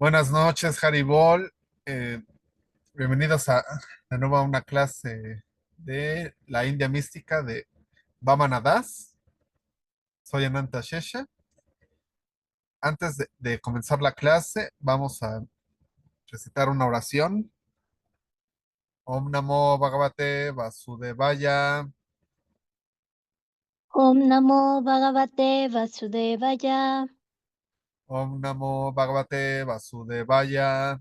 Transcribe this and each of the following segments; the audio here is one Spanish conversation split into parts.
Buenas noches, Haribol. Eh, Bienvenidos de nuevo a una clase de la India mística de Vamana Das. Soy Ananta Shesha. Antes de comenzar la clase, vamos a recitar una oración. Om Namo Bhagavate Vasudevaya. Om Namo Bhagavate Vasudevaya. Om Namo Bhagavate Vasudevaya.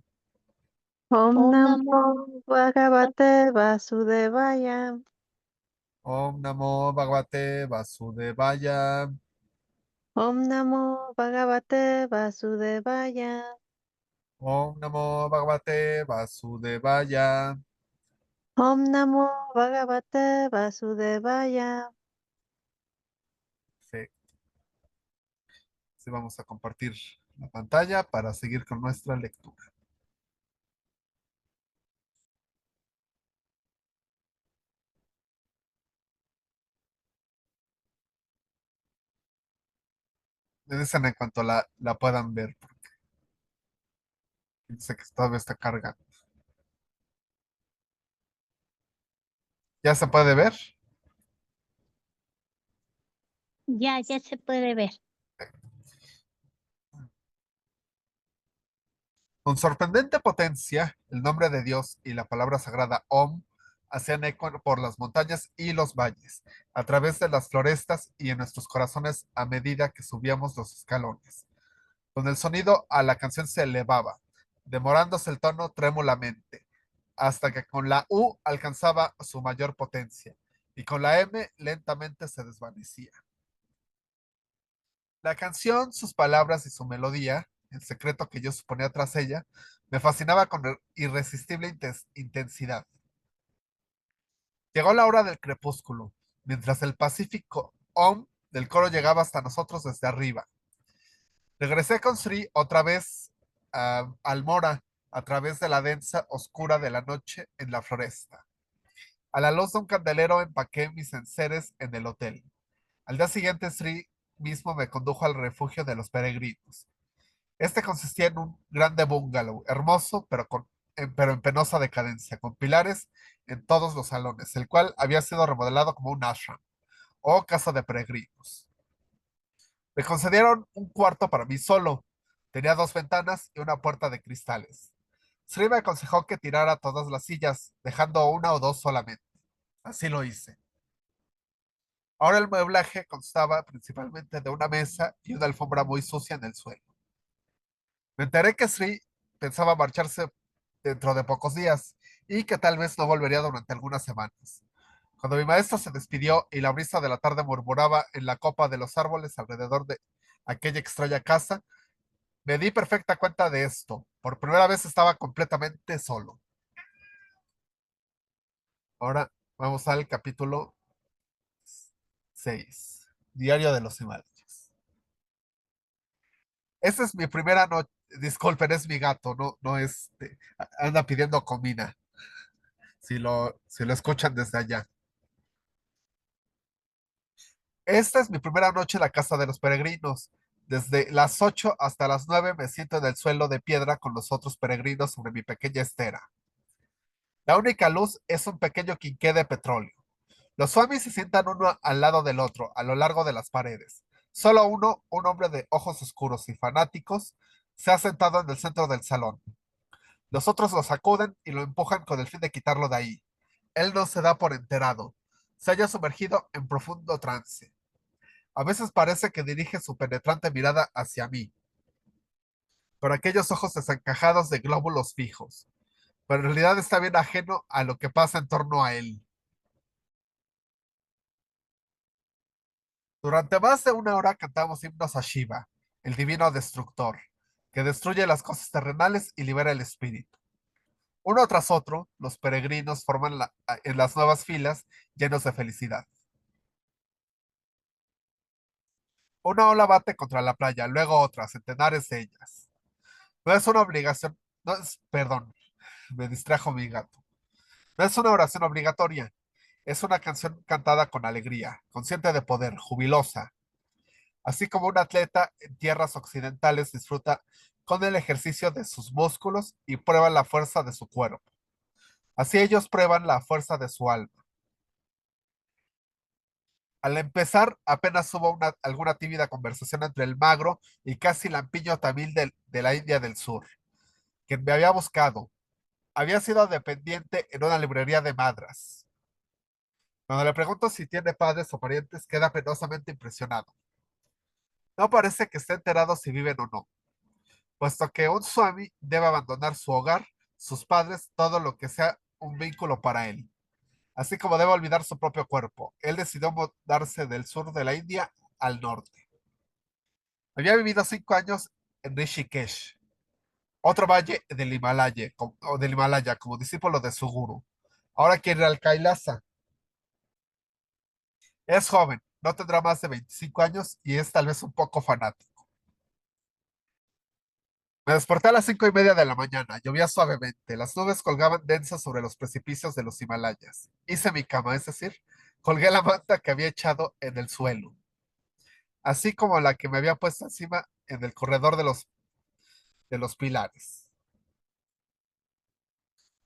Om Om Namo Namo Bhagavate Vasudevaya. Om Namo Bhagavate Vasudevaya. Om Namo Bhagavate Vasudevaya. Om Namo Bhagavate Vasudevaya. Om Namo Bhagavate Vasudevaya. Sí. Sí, vamos a compartir la pantalla para seguir con nuestra lectura. Me dicen en cuanto la puedan ver, porque dice que todavía está cargando. ¿Ya se puede ver? Ya se puede ver. Con sorprendente potencia, el nombre de Dios y la palabra sagrada Om hacían eco por las montañas y los valles, a través de las florestas y en nuestros corazones a medida que subíamos los escalones. Con el sonido a la canción se elevaba, demorándose el tono trémulamente, hasta que con la U alcanzaba su mayor potencia y con la M lentamente se desvanecía. La canción, sus palabras y su melodía, el secreto que yo suponía tras ella, me fascinaba con irresistible intensidad. Llegó la hora del crepúsculo, mientras el pacífico Om del coro llegaba hasta nosotros desde arriba. Regresé con Sri otra vez a Almora, a través de la densa oscura de la noche en la floresta. A la luz de un candelero empaqué mis enseres en el hotel. Al día siguiente, Sri mismo me condujo al refugio de los peregrinos. Este consistía en un grande bungalow, hermoso, pero en penosa decadencia, con pilares en todos los salones, el cual había sido remodelado como un ashram o casa de peregrinos. Me concedieron un cuarto para mí solo. Tenía dos ventanas y una puerta de cristales. Sri me aconsejó que tirara todas las sillas, dejando una o dos solamente. Así lo hice. Ahora el mueblaje constaba principalmente de una mesa y una alfombra muy sucia en el suelo. Me enteré que Sri pensaba marcharse dentro de pocos días y que tal vez no volvería durante algunas semanas. Cuando mi maestro se despidió y la brisa de la tarde murmuraba en la copa de los árboles alrededor de aquella extraña casa, me di perfecta cuenta de esto. Por primera vez estaba completamente solo. Ahora vamos al capítulo 6. Diario de los Himalayas. Esta es mi primera noche. Disculpen, es mi gato, no anda pidiendo comida. Si lo escuchan desde allá. Esta es mi primera noche en la casa de los peregrinos. Desde las 8 hasta las 9 me siento en el suelo de piedra con los otros peregrinos sobre mi pequeña estera. La única luz es un pequeño quinqué de petróleo. Los swamis se sientan uno al lado del otro, a lo largo de las paredes. Solo uno, un hombre de ojos oscuros y fanáticos, se ha sentado en el centro del salón. Los otros lo sacuden y lo empujan con el fin de quitarlo de ahí. Él no se da por enterado. Se halla sumergido en profundo trance. A veces parece que dirige su penetrante mirada hacia mí, por aquellos ojos desencajados de glóbulos fijos. Pero en realidad está bien ajeno a lo que pasa en torno a él. Durante más de una hora cantamos himnos a Shiva, el divino destructor, que destruye las cosas terrenales y libera el espíritu. Uno tras otro, los peregrinos forman en las nuevas filas llenos de felicidad. Una ola bate contra la playa, luego otra, centenares de ellas. No es una obligación, no es, perdón, me distrajo mi gato. No es una oración obligatoria, es una canción cantada con alegría, consciente de poder, jubilosa. Así como un atleta en tierras occidentales disfruta con el ejercicio de sus músculos y prueban la fuerza de su cuerpo. Así ellos prueban la fuerza de su alma. Al empezar, apenas hubo alguna tímida conversación entre el magro y casi lampiño tamil de la India del Sur, quien me había buscado. Había sido dependiente en una librería de Madras. Cuando le pregunto si tiene padres o parientes, queda penosamente impresionado. No parece que esté enterado si viven o no, puesto que un swami debe abandonar su hogar, sus padres, todo lo que sea un vínculo para él, así como debe olvidar su propio cuerpo. Él decidió mudarse del sur de la India al norte. Había vivido 5 años en Rishikesh, otro valle del Himalaya, como discípulo de su guru. Ahora quiere ir al Kailasa. Es joven, no tendrá más de 25 años y es tal vez un poco fanático. Me desperté a las 5:30 de la mañana. Llovía suavemente. Las nubes colgaban densas sobre los precipicios de los Himalayas. Hice mi cama, es decir, colgué la manta que había echado en el suelo, así como la que me había puesto encima en el corredor de los pilares.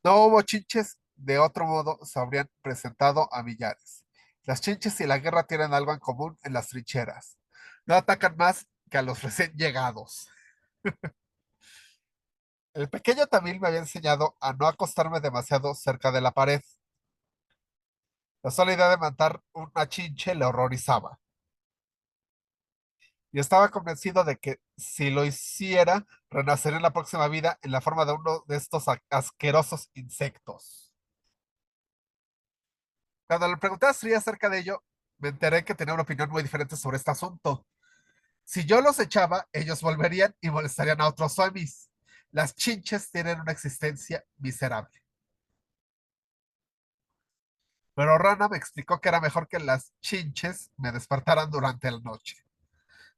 No hubo chinches, de otro modo se habrían presentado a millares. Las chinches y la guerra tienen algo en común en las trincheras. No atacan más que a los recién llegados. El pequeño Tamil me había enseñado a no acostarme demasiado cerca de la pared. La sola idea de matar una chinche le horrorizaba. Y estaba convencido de que si lo hiciera, renacería en la próxima vida en la forma de uno de estos asquerosos insectos. Cuando le pregunté a Sri acerca de ello, me enteré que tenía una opinión muy diferente sobre este asunto. Si yo los echaba, ellos volverían y molestarían a otros swamis. Las chinches tienen una existencia miserable. Pero Rana me explicó que era mejor que las chinches me despertaran durante la noche.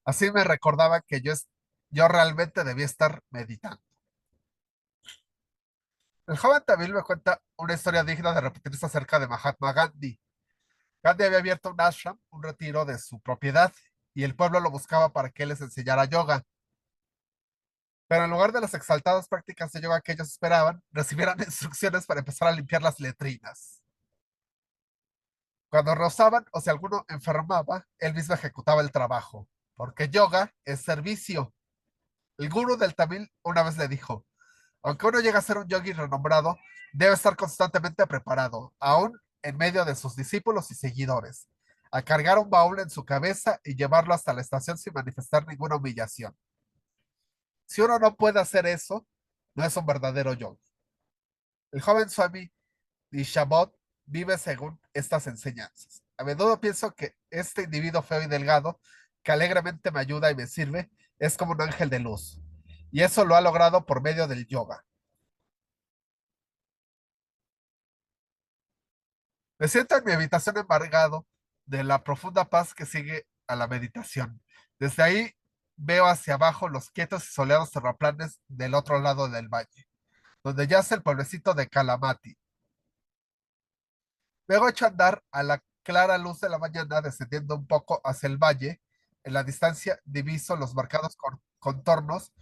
Así me recordaba que yo realmente debía estar meditando. El joven Tamil me cuenta una historia digna de repetirse acerca de Mahatma Gandhi. Gandhi había abierto un ashram, un retiro de su propiedad, y el pueblo lo buscaba para que él les enseñara yoga. Pero en lugar de las exaltadas prácticas de yoga que ellos esperaban, recibieron instrucciones para empezar a limpiar las letrinas. Cuando rozaban o si alguno enfermaba, él mismo ejecutaba el trabajo, porque yoga es servicio. El gurú del Tamil una vez le dijo: aunque uno llega a ser un yogi renombrado, debe estar constantemente preparado, aún en medio de sus discípulos y seguidores, a cargar un baúl en su cabeza y llevarlo hasta la estación sin manifestar ninguna humillación. Si uno no puede hacer eso, no es un verdadero yogi. El joven Swami Nishabod vive según estas enseñanzas. A menudo pienso que este individuo feo y delgado, que alegremente me ayuda y me sirve, es como un ángel de luz. Y eso lo ha logrado por medio del yoga. Me siento en mi habitación embargado de la profunda paz que sigue a la meditación. Desde ahí veo hacia abajo los quietos y soleados terraplanes del otro lado del valle, donde yace el pueblecito de Kalamati. Luego echo a andar a la clara luz de la mañana, descendiendo un poco hacia el valle. En la distancia diviso los marcados contornos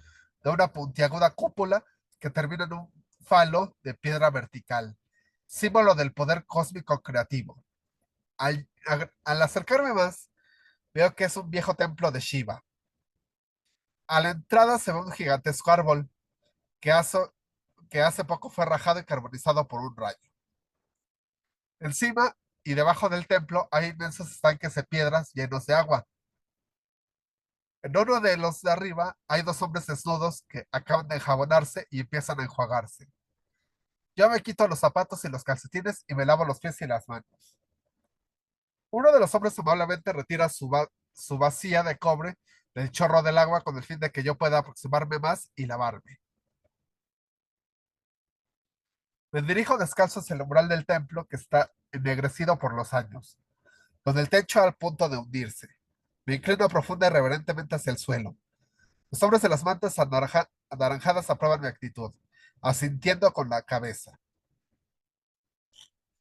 de una puntiaguda cúpula que termina en un falo de piedra vertical, símbolo del poder cósmico creativo. Al acercarme más, veo que es un viejo templo de Shiva. A la entrada se ve un gigantesco árbol que hace, que hace poco fue rajado y carbonizado por un rayo. Encima y debajo del templo hay inmensos estanques de piedras llenos de agua. En uno de los de arriba hay dos hombres desnudos que acaban de enjabonarse y empiezan a enjuagarse. Yo me quito los zapatos y los calcetines y me lavo los pies y las manos. Uno de los hombres amablemente retira su vacía de cobre del chorro del agua con el fin de que yo pueda aproximarme más y lavarme. Me dirijo descalzo hacia el umbral del templo que está ennegrecido por los años, con el techo al punto de hundirse. Me inclino profunda y reverentemente hacia el suelo. Los hombres de las mantas anaranjadas aprueban mi actitud, asintiendo con la cabeza.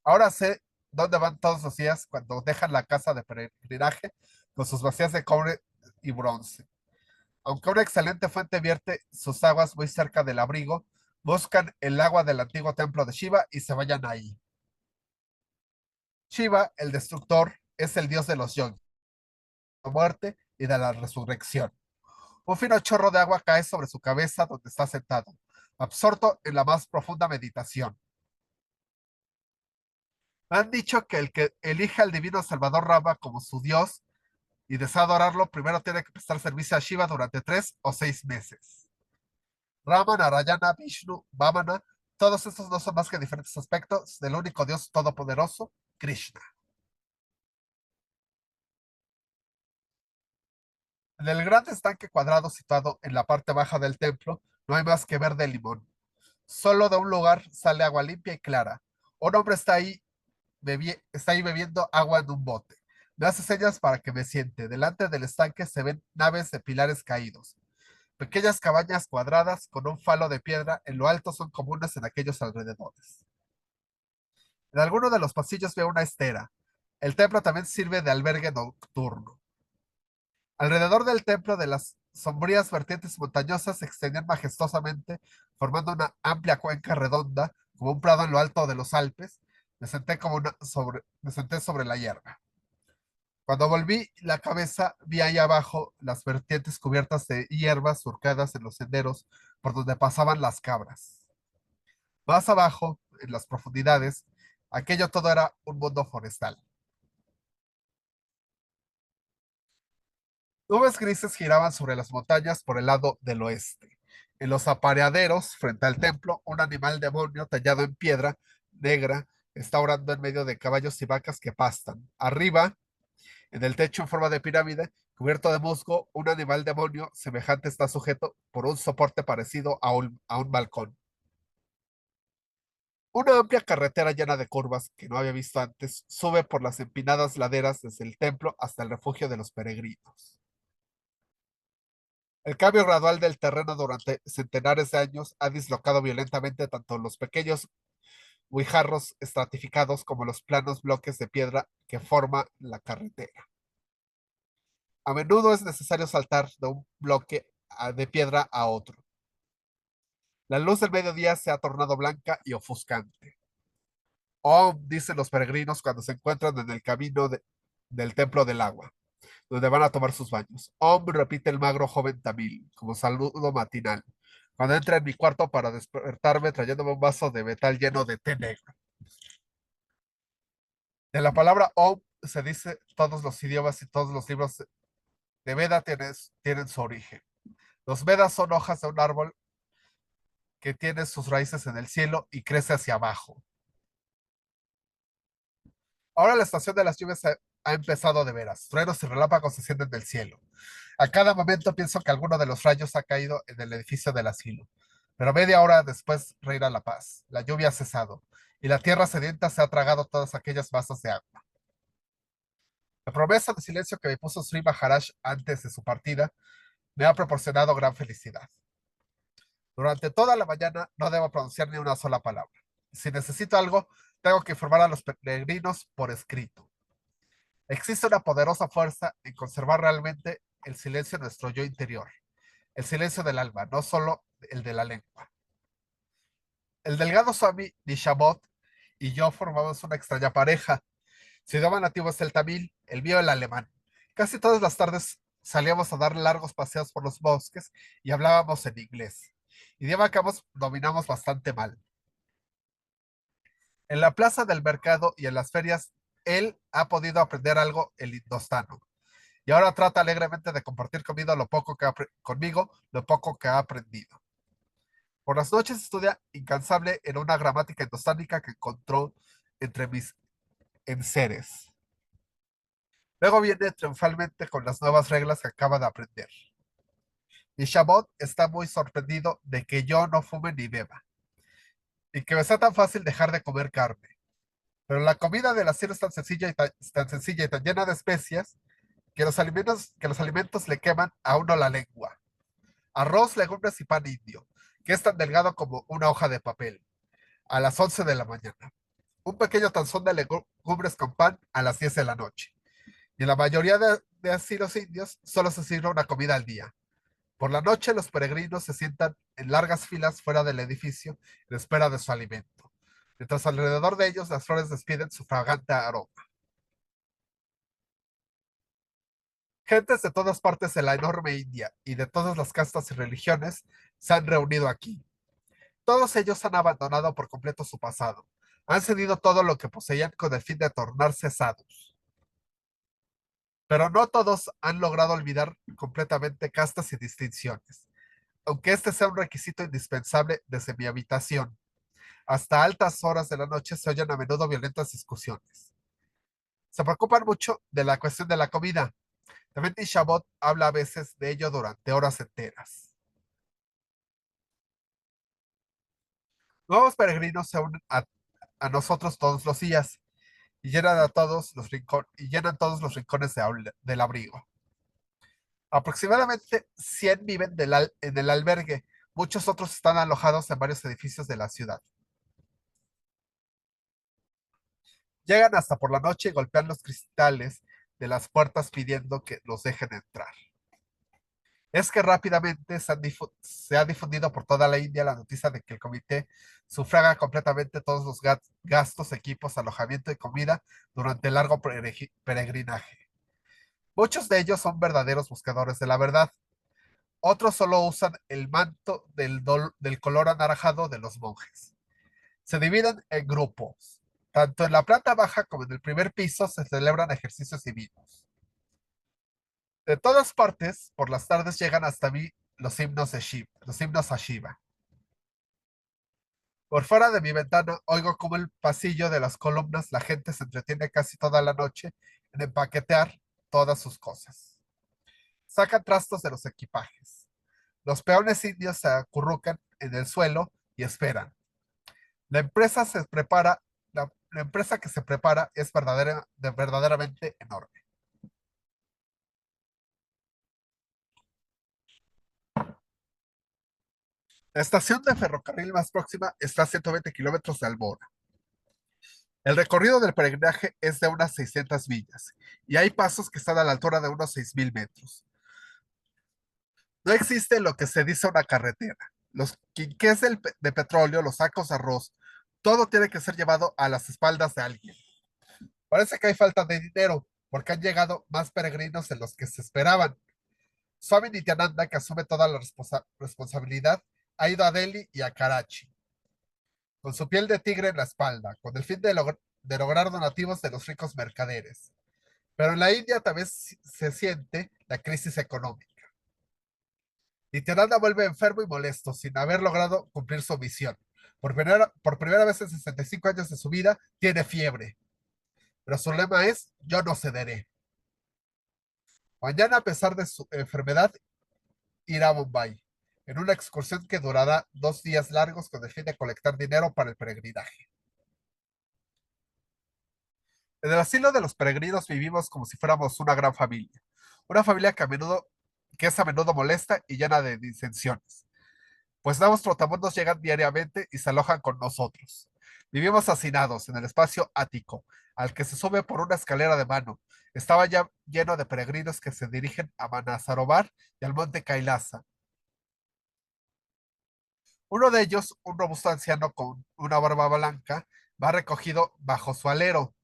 Ahora sé dónde van todos los días cuando dejan la casa de peregrinaje con sus vacías de cobre y bronce. Aunque una excelente fuente vierte sus aguas muy cerca del abrigo, buscan el agua del antiguo templo de Shiva y se vayan ahí. Shiva, el destructor, es el dios de los yogis, de la muerte y de la resurrección. Un fino chorro de agua cae sobre su cabeza donde está sentado, absorto en la más profunda meditación. Han dicho que el que elija al divino Salvador Rama como su dios y desea adorarlo, primero tiene que prestar servicio a Shiva durante 3 o 6 meses. Rama, Narayana, Vishnu, Vamana, todos estos no son más que diferentes aspectos del único Dios todopoderoso, Krishna. En el gran estanque cuadrado situado en la parte baja del templo, no hay más que verde limón. Solo de un lugar sale agua limpia y clara. Un hombre está ahí bebiendo agua en un bote. Me hace señas para que me siente. Delante del estanque se ven naves de pilares caídos. Pequeñas cabañas cuadradas con un falo de piedra en lo alto son comunes en aquellos alrededores. En alguno de los pasillos veo una estera. El templo también sirve de albergue nocturno. Alrededor del templo de las sombrías vertientes montañosas se extendían majestuosamente, formando una amplia cuenca redonda, como un prado en lo alto de los Alpes. Me senté sobre la hierba. Cuando volví la cabeza, vi ahí abajo las vertientes cubiertas de hierbas surcadas en los senderos por donde pasaban las cabras. Más abajo, en las profundidades, aquello todo era un mundo forestal. Nubes grises giraban sobre las montañas por el lado del oeste. En los apareaderos, frente al templo, un animal demonio tallado en piedra negra está orando en medio de caballos y vacas que pastan. Arriba, en el techo en forma de pirámide, cubierto de musgo, un animal demonio semejante está sujeto por un soporte parecido a un balcón. Una amplia carretera llena de curvas que no había visto antes sube por las empinadas laderas desde el templo hasta el refugio de los peregrinos. El cambio gradual del terreno durante centenares de años ha dislocado violentamente tanto los pequeños guijarros estratificados como los planos bloques de piedra que forman la carretera. A menudo es necesario saltar de un bloque de piedra a otro. La luz del mediodía se ha tornado blanca y ofuscante. Om, dicen los peregrinos cuando se encuentran en el camino del templo del agua, donde van a tomar sus baños. Om, repite el magro joven tamil, como saludo matinal, cuando entra en mi cuarto para despertarme trayéndome un vaso de metal lleno de té negro. De la palabra Om se dice todos los idiomas y todos los libros de Veda tienen su origen. Los Vedas son hojas de un árbol que tiene sus raíces en el cielo y crece hacia abajo. Ahora la estación de las lluvias ha empezado de veras. Truenos y relámpagos se sienten del cielo. A cada momento pienso que alguno de los rayos ha caído en el edificio del asilo. Pero media hora después reina la paz. La lluvia ha cesado y la tierra sedienta se ha tragado todas aquellas masas de agua. La promesa de silencio que me puso Sri Maharaj antes de su partida me ha proporcionado gran felicidad. Durante toda la mañana no debo pronunciar ni una sola palabra. Si necesito algo, tengo que informar a los peregrinos por escrito. Existe una poderosa fuerza en conservar realmente el silencio de nuestro yo interior, el silencio del alma, no solo el de la lengua. El delgado Swami Nishabot y yo formamos una extraña pareja. Su idioma nativo es el tamil, el mío el alemán. Casi todas las tardes salíamos a dar largos paseos por los bosques y hablábamos en inglés, idioma que ambos dominamos bastante mal. En la plaza del mercado y en las ferias, él ha podido aprender algo el indostano y ahora trata alegremente de compartir conmigo lo poco que ha aprendido. Por las noches estudia incansable en una gramática indostánica que encontró entre mis enseres. Luego viene triunfalmente con las nuevas reglas que acaba de aprender. Nishabot está muy sorprendido de que yo no fume ni beba y que me sea tan fácil dejar de comer carne. Pero la comida de la sierra es tan sencilla y tan llena de especias que los alimentos le queman a uno la lengua. Arroz, legumbres y pan indio, que es tan delgado como una hoja de papel, a las 11 de la mañana. Un pequeño tanzón de legumbres con pan a las 10 de la noche. Y en la mayoría de asilos indios solo se sirve una comida al día. Por la noche los peregrinos se sientan en largas filas fuera del edificio en espera de su alimento, mientras alrededor de ellos las flores despiden su fragante aroma. Gentes de todas partes de la enorme India y de todas las castas y religiones se han reunido aquí. Todos ellos han abandonado por completo su pasado. Han cedido todo lo que poseían con el fin de tornarse sadhus. Pero no todos han logrado olvidar completamente castas y distinciones, aunque este sea un requisito indispensable desde mi habitación. Hasta altas horas de la noche se oyen a menudo violentas discusiones. Se preocupan mucho de la cuestión de la comida. También Ishabot habla a veces de ello durante horas enteras. Nuevos peregrinos se unen a nosotros todos los días y llenan todos los rincones del abrigo. Aproximadamente 100 viven en el albergue. Muchos otros están alojados en varios edificios de la ciudad. Llegan hasta por la noche y golpean los cristales de las puertas pidiendo que los dejen entrar. Es que rápidamente se ha difundido por toda la India la noticia de que el comité sufraga completamente todos los gastos, equipos, alojamiento y comida durante el largo peregrinaje. Muchos de ellos son verdaderos buscadores de la verdad. Otros solo usan el manto del color anaranjado de los monjes. Se dividen en grupos. Tanto en la planta baja como en el primer piso se celebran ejercicios divinos. De todas partes, por las tardes llegan hasta mí los himnos a Shiva. Por fuera de mi ventana oigo como el pasillo de las columnas la gente se entretiene casi toda la noche en empaquetear todas sus cosas. Sacan trastos de los equipajes. Los peones indios se acurrucan en el suelo y esperan. La empresa se prepara, la empresa que se prepara es verdaderamente enorme. La estación de ferrocarril más próxima está a 120 kilómetros de Almora. El recorrido del peregrinaje es de unas 600 millas y hay pasos que están a la altura de unos 6.000 metros. No existe lo que se dice una carretera. Los quinqués de petróleo, los sacos de arroz, todo tiene que ser llevado a las espaldas de alguien. Parece que hay falta de dinero porque han llegado más peregrinos de los que se esperaban. Swami Nityananda, que asume toda la responsabilidad, ha ido a Delhi y a Karachi con su piel de tigre en la espalda, con el fin de lograr donativos de los ricos mercaderes. Pero en la India también se siente la crisis económica. Nityananda vuelve enfermo y molesto, sin haber logrado cumplir su misión. Por primera vez en 65 años de su vida, tiene fiebre. Pero su lema es: yo no cederé. Mañana, a pesar de su enfermedad, irá a Bombay, en una excursión que durará 2 días largos con el fin de colectar dinero para el peregrinaje. En el asilo de los peregrinos vivimos como si fuéramos una gran familia. Una familia que es a menudo molesta y llena de disensiones. Pues nuevos trotamundos llegan diariamente y se alojan con nosotros. Vivimos hacinados en el espacio ático, al que se sube por una escalera de mano. Estaba ya lleno de peregrinos que se dirigen a Manasarovar y al monte Kailasa. Uno de ellos, un robusto anciano con una barba blanca, va recogido bajo su alero.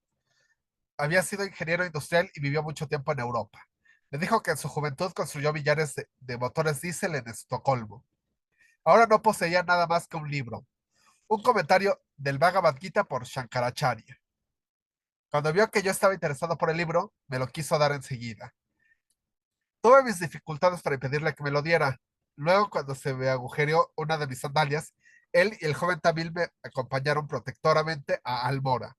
Había sido ingeniero industrial y vivió mucho tiempo en Europa. Me dijo que en su juventud construyó billares de motores diésel en Estocolmo. Ahora no poseía nada más que un libro, un comentario del Bhagavad Gita por Shankaracharya. Cuando vio que yo estaba interesado por el libro, me lo quiso dar enseguida. Tuve mis dificultades para impedirle que me lo diera. Luego, cuando se me agujereó una de mis sandalias, él y el joven Tamil me acompañaron protectoramente a Almora,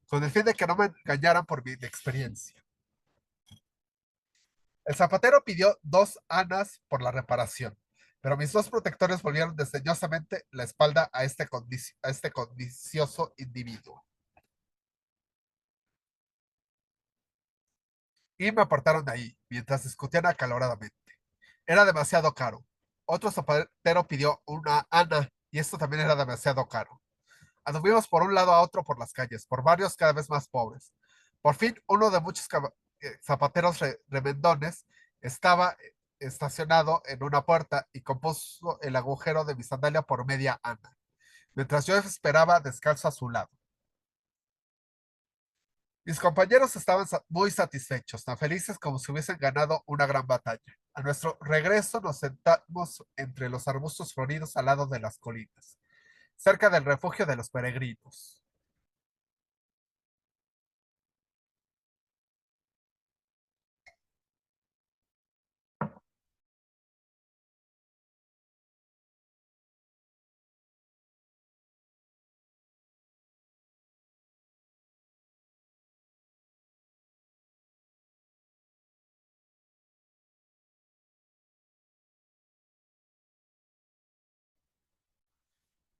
con el fin de que no me engañaran por mi inexperiencia. El zapatero pidió 2 anas por la reparación, pero mis 2 protectores volvieron desdeñosamente la espalda a este codicioso individuo y me apartaron de ahí, mientras discutían acaloradamente. Era demasiado caro. Otro zapatero pidió 1 ana y esto también era demasiado caro. Anduvimos por un lado a otro por las calles, por barrios cada vez más pobres. Por fin, uno de muchos zapateros remendones estaba estacionado en una puerta y compuso el agujero de mi sandalia por media ana, mientras yo esperaba descalzo a su lado. Mis compañeros estaban muy satisfechos, tan felices como si hubiesen ganado una gran batalla. A nuestro regreso nos sentamos entre los arbustos floridos al lado de las colinas, cerca del refugio de los peregrinos.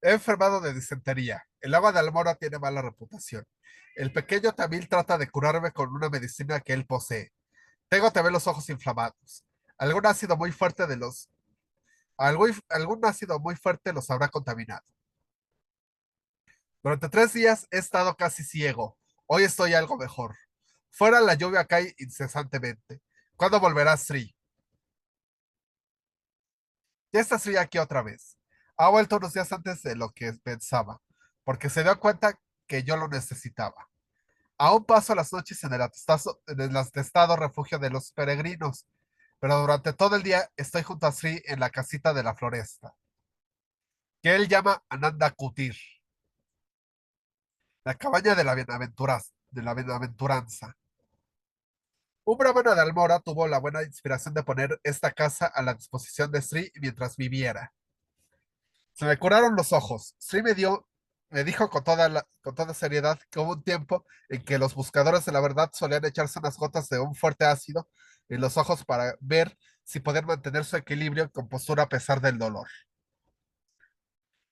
He enfermado de disentería. El agua de Almora tiene mala reputación. El pequeño Tamil trata de curarme con una medicina que él posee. Tengo también los ojos inflamados. Algún ácido muy fuerte de los algún ácido muy fuerte los habrá contaminado. Durante 3 días he estado casi ciego. Hoy estoy algo mejor. Fuera la lluvia cae incesantemente. ¿Cuándo volverá Sri? Ya está Sri aquí otra vez. Ha vuelto unos días antes de lo que pensaba, porque se dio cuenta que yo lo necesitaba. Aún paso las noches en el atestado refugio de los peregrinos, pero durante todo el día estoy junto a Sri en la casita de la floresta, que él llama Ananda Kutir, la cabaña de la bienaventuranza. Un brahmana de Almora tuvo la buena inspiración de poner esta casa a la disposición de Sri mientras viviera. Se me curaron los ojos. Sri me dijo con toda seriedad que hubo un tiempo en que los buscadores de la verdad solían echarse unas gotas de un fuerte ácido en los ojos para ver si podían mantener su equilibrio y compostura a pesar del dolor.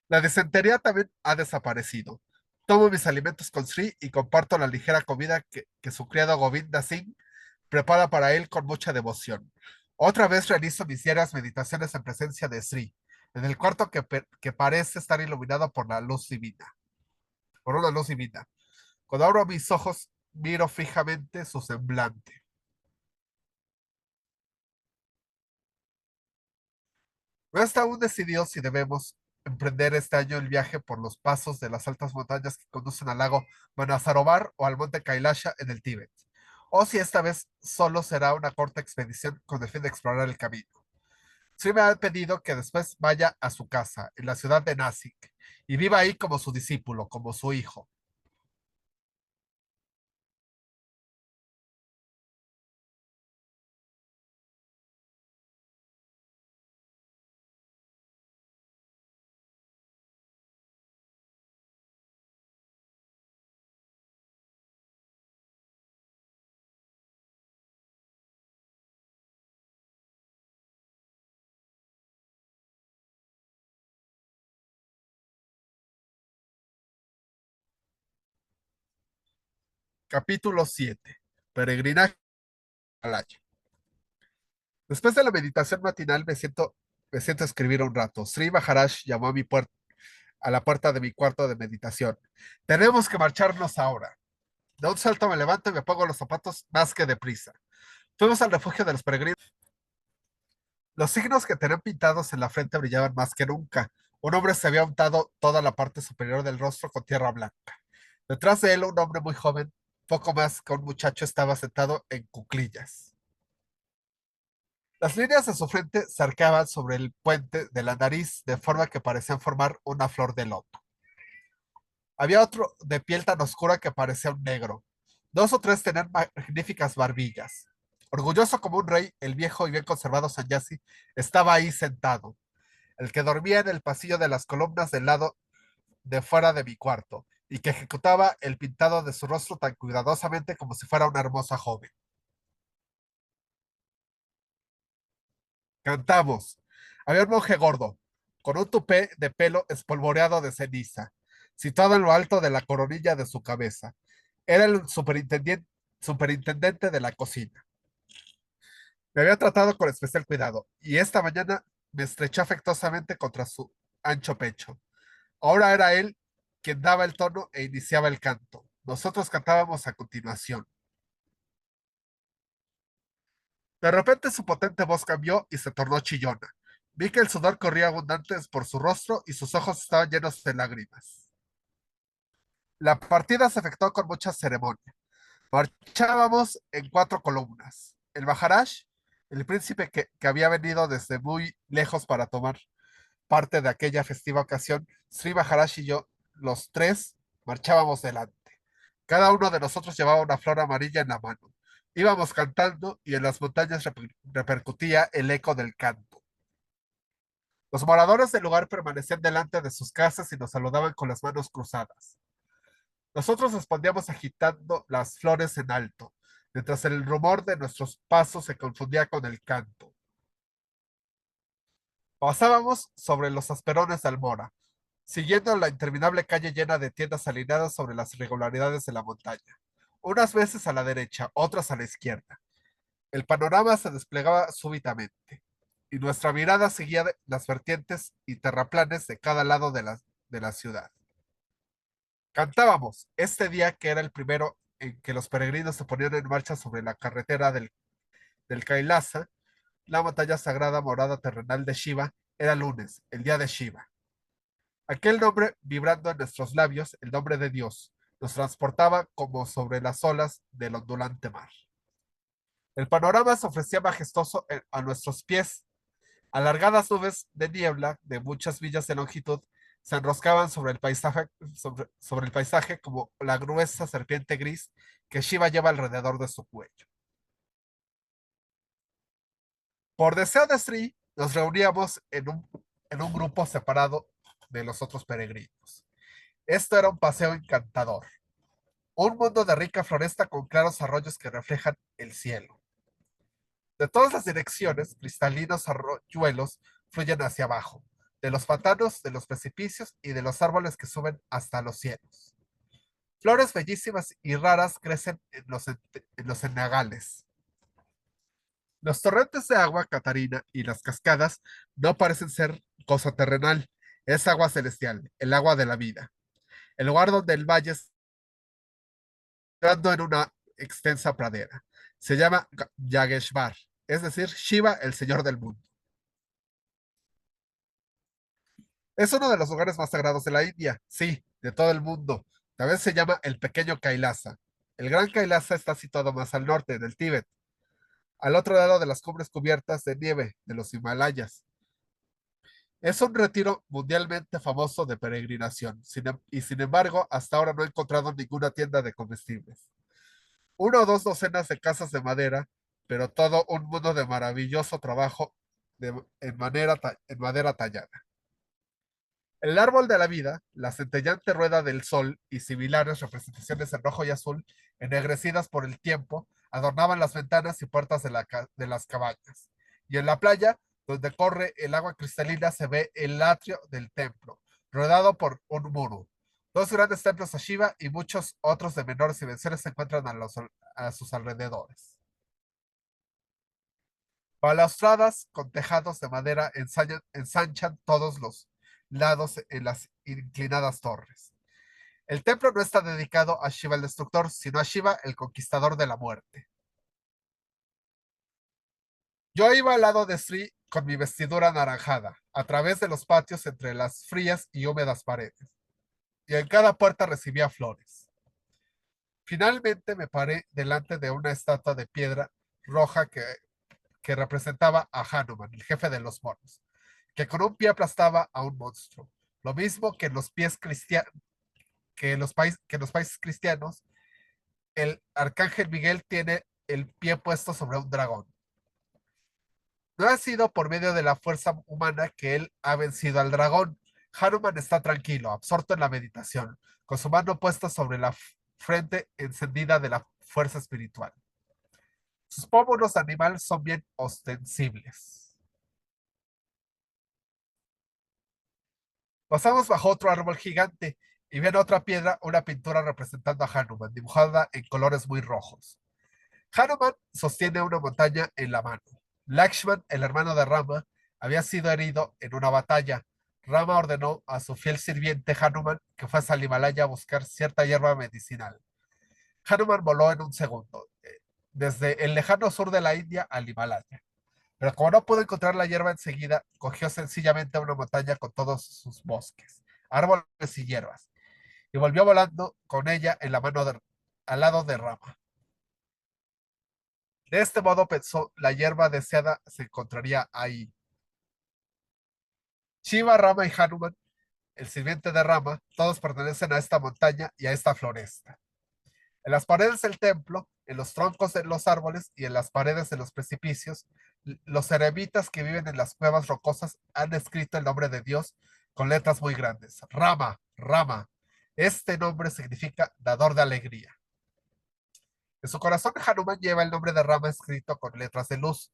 La disentería también ha desaparecido. Tomo mis alimentos con Sri y comparto la ligera comida que su criado Govinda Singh prepara para él con mucha devoción. Otra vez realizo mis diarias meditaciones en presencia de Sri, en el cuarto que parece estar iluminado por la luz divina, por una luz divina. Cuando abro mis ojos, miro fijamente su semblante. No está aún decidido si debemos emprender este año el viaje por los pasos de las altas montañas que conducen al lago Manasarovar o al monte Kailasha en el Tíbet, o si esta vez solo será una corta expedición con el fin de explorar el camino. Sí me ha pedido que después vaya a su casa, en la ciudad de Nasik, y viva ahí como su discípulo, como su hijo. Capítulo 7. Peregrinaje al Himalaya. Después de la meditación matinal me siento a escribir un rato. Sri Maharaj llamó a la puerta de mi cuarto de meditación. Tenemos que marcharnos ahora. De un salto me levanto y me pongo los zapatos más que deprisa. Fuimos al refugio de los peregrinos. Los signos que tenían pintados en la frente brillaban más que nunca. Un hombre se había untado toda la parte superior del rostro con tierra blanca. Detrás de él, un hombre muy joven, poco más que un muchacho, estaba sentado en cuclillas. Las líneas de su frente se arqueaban sobre el puente de la nariz de forma que parecían formar una flor de loto. Había otro de piel tan oscura que parecía un negro. Dos o tres tenían magníficas barbillas. Orgulloso como un rey, el viejo y bien conservado Sanyasi estaba ahí sentado, el que dormía en el pasillo de las columnas del lado de fuera de mi cuarto, y que ejecutaba el pintado de su rostro tan cuidadosamente como si fuera una hermosa joven. Cantamos. Había un monje gordo, con un tupé de pelo espolvoreado de ceniza, situado en lo alto de la coronilla de su cabeza. Era el superintendente de la cocina. Me había tratado con especial cuidado, y esta mañana me estrechó afectuosamente contra su ancho pecho. Ahora era él quien daba el tono e iniciaba el canto. Nosotros cantábamos a continuación. De repente su potente voz cambió y se tornó chillona. Vi que el sudor corría abundante por su rostro y sus ojos estaban llenos de lágrimas. La partida se efectuó con mucha ceremonia. Marchábamos en 4 columnas. El Maharash, el príncipe que había venido desde muy lejos para tomar parte de aquella festiva ocasión, Sri Maharaj y yo, los tres, marchábamos delante. Cada uno de nosotros llevaba una flor amarilla en la mano. Íbamos cantando y en las montañas repercutía el eco del canto. Los moradores del lugar permanecían delante de sus casas y nos saludaban con las manos cruzadas. Nosotros respondíamos agitando las flores en alto, mientras el rumor de nuestros pasos se confundía con el canto. Pasábamos sobre los asperones de Almora, siguiendo la interminable calle llena de tiendas alineadas sobre las irregularidades de la montaña, unas veces a la derecha, otras a la izquierda. El panorama se desplegaba súbitamente, y nuestra mirada seguía las vertientes y terraplanes de cada lado de la ciudad. Cantábamos este día que era el primero en que los peregrinos se ponían en marcha sobre la carretera del Kailasa, la montaña sagrada morada terrenal de Shiva. Era lunes, el día de Shiva. Aquel nombre vibrando en nuestros labios, el nombre de Dios, nos transportaba como sobre las olas del ondulante mar. El panorama se ofrecía majestuoso a nuestros pies. Alargadas nubes de niebla de muchas millas de longitud se enroscaban sobre el paisaje como la gruesa serpiente gris que Shiva lleva alrededor de su cuello. Por deseo de Sri, nos reuníamos en un grupo separado de los otros peregrinos. Esto era un paseo encantador, un mundo de rica floresta con claros arroyos que reflejan el cielo. De todas las direcciones, cristalinos arroyuelos fluyen hacia abajo, de los pantanos, de los precipicios y de los árboles que suben hasta los cielos. Flores bellísimas y raras crecen en los ennagales. Los torrentes de agua, Catarina, y las cascadas no parecen ser cosa terrenal, es agua celestial, el agua de la vida. El lugar donde el valle está entrando en una extensa pradera. Se llama Yageshvar, es decir, Shiva, el señor del mundo. Es uno de los lugares más sagrados de la India, sí, de todo el mundo. También se llama el pequeño Kailasa. El gran Kailasa está situado más al norte, en el Tíbet, al otro lado de las cumbres cubiertas de nieve de los Himalayas. Es un retiro mundialmente famoso de peregrinación, y sin embargo, hasta ahora no he encontrado ninguna tienda de comestibles. 1 o 2 docenas de casas de madera, pero todo un mundo de maravilloso trabajo en madera tallada. El árbol de la vida, la centellante rueda del sol y similares representaciones en rojo y azul, ennegrecidas por el tiempo, adornaban las ventanas y puertas de las cabañas. Y en la playa, donde corre el agua cristalina, se ve el atrio del templo, rodeado por un muro. 2 grandes templos a Shiva y muchos otros de menores dimensiones se encuentran a sus alrededores. Balaustradas con tejados de madera ensanchan todos los lados en las inclinadas torres. El templo no está dedicado a Shiva el destructor, sino a Shiva el conquistador de la muerte. Yo iba al lado de Sri con mi vestidura anaranjada, a través de los patios entre las frías y húmedas paredes, y en cada puerta recibía flores. Finalmente me paré delante de una estatua de piedra roja que representaba a Hanuman, el jefe de los monos, que con un pie aplastaba a un monstruo. Lo mismo que en los que en los países cristianos, el arcángel Miguel tiene el pie puesto sobre un dragón. No ha sido por medio de la fuerza humana que él ha vencido al dragón. Hanuman está tranquilo, absorto en la meditación, con su mano puesta sobre la frente encendida de la fuerza espiritual. Sus pómulos animales son bien ostensibles. Pasamos bajo otro árbol gigante y vi en otra piedra una pintura representando a Hanuman, dibujada en colores muy rojos. Hanuman sostiene una montaña en la mano. Lakshman, el hermano de Rama, había sido herido en una batalla. Rama ordenó a su fiel sirviente Hanuman que fuese al Himalaya a buscar cierta hierba medicinal. Hanuman voló en un segundo. desde el lejano sur de la India al Himalaya. Pero como no pudo encontrar la hierba enseguida, cogió sencillamente una montaña con todos sus bosques, árboles y hierbas, y volvió volando con ella en la mano al lado de Rama. De este modo pensó, la hierba deseada se encontraría ahí. Shiva, Rama y Hanuman, el sirviente de Rama, todos pertenecen a esta montaña y a esta floresta. En las paredes del templo, en los troncos de los árboles y en las paredes de los precipicios, los eremitas que viven en las cuevas rocosas han escrito el nombre de Dios con letras muy grandes. Rama, Rama. Este nombre significa dador de alegría. En su corazón, Hanuman lleva el nombre de Rama escrito con letras de luz.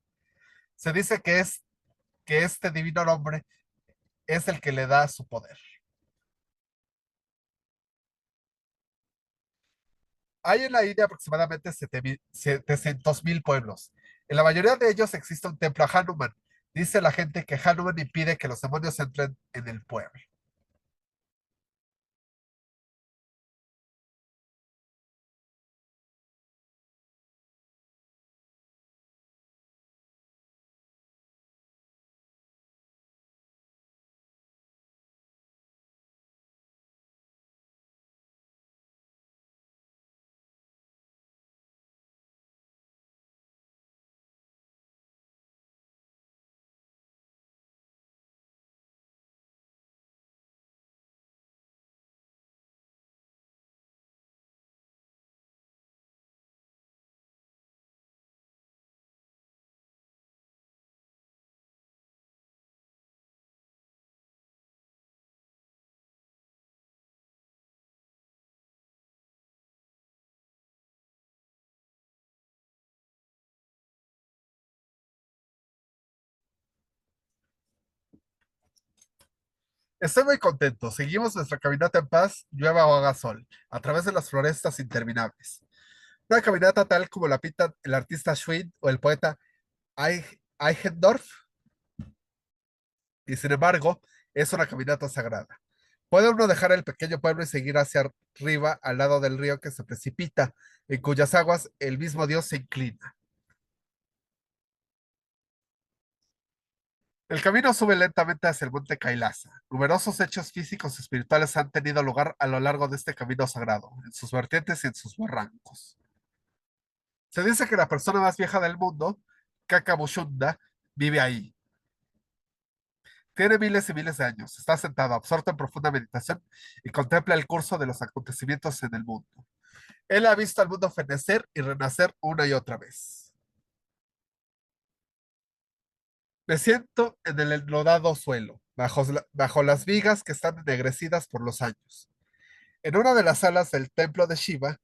Se dice que este divino nombre es el que le da su poder. Hay en la India aproximadamente 700,000 pueblos. En la mayoría de ellos existe un templo a Hanuman. Dice la gente que Hanuman impide que los demonios entren en el pueblo. Estoy muy contento. Seguimos nuestra caminata en paz, llueva o haga sol, a través de las florestas interminables. Una caminata tal como la pinta el artista Schwinn o el poeta Eichendorff, y sin embargo, es una caminata sagrada. Puede uno dejar el pequeño pueblo y seguir hacia arriba al lado del río que se precipita, en cuyas aguas el mismo Dios se inclina. El camino sube lentamente hacia el monte Kailasa. Numerosos hechos físicos y espirituales han tenido lugar a lo largo de este camino sagrado, en sus vertientes y en sus barrancos. Se dice que la persona más vieja del mundo, Kakabushunda, vive ahí. Tiene miles y miles de años, está sentado, absorto en profunda meditación y contempla el curso de los acontecimientos en el mundo. Él ha visto al mundo fenecer y renacer una y otra vez. Me siento en el enlodado suelo, bajo las vigas que están ennegrecidas por los años. En una de las salas del templo de Shiva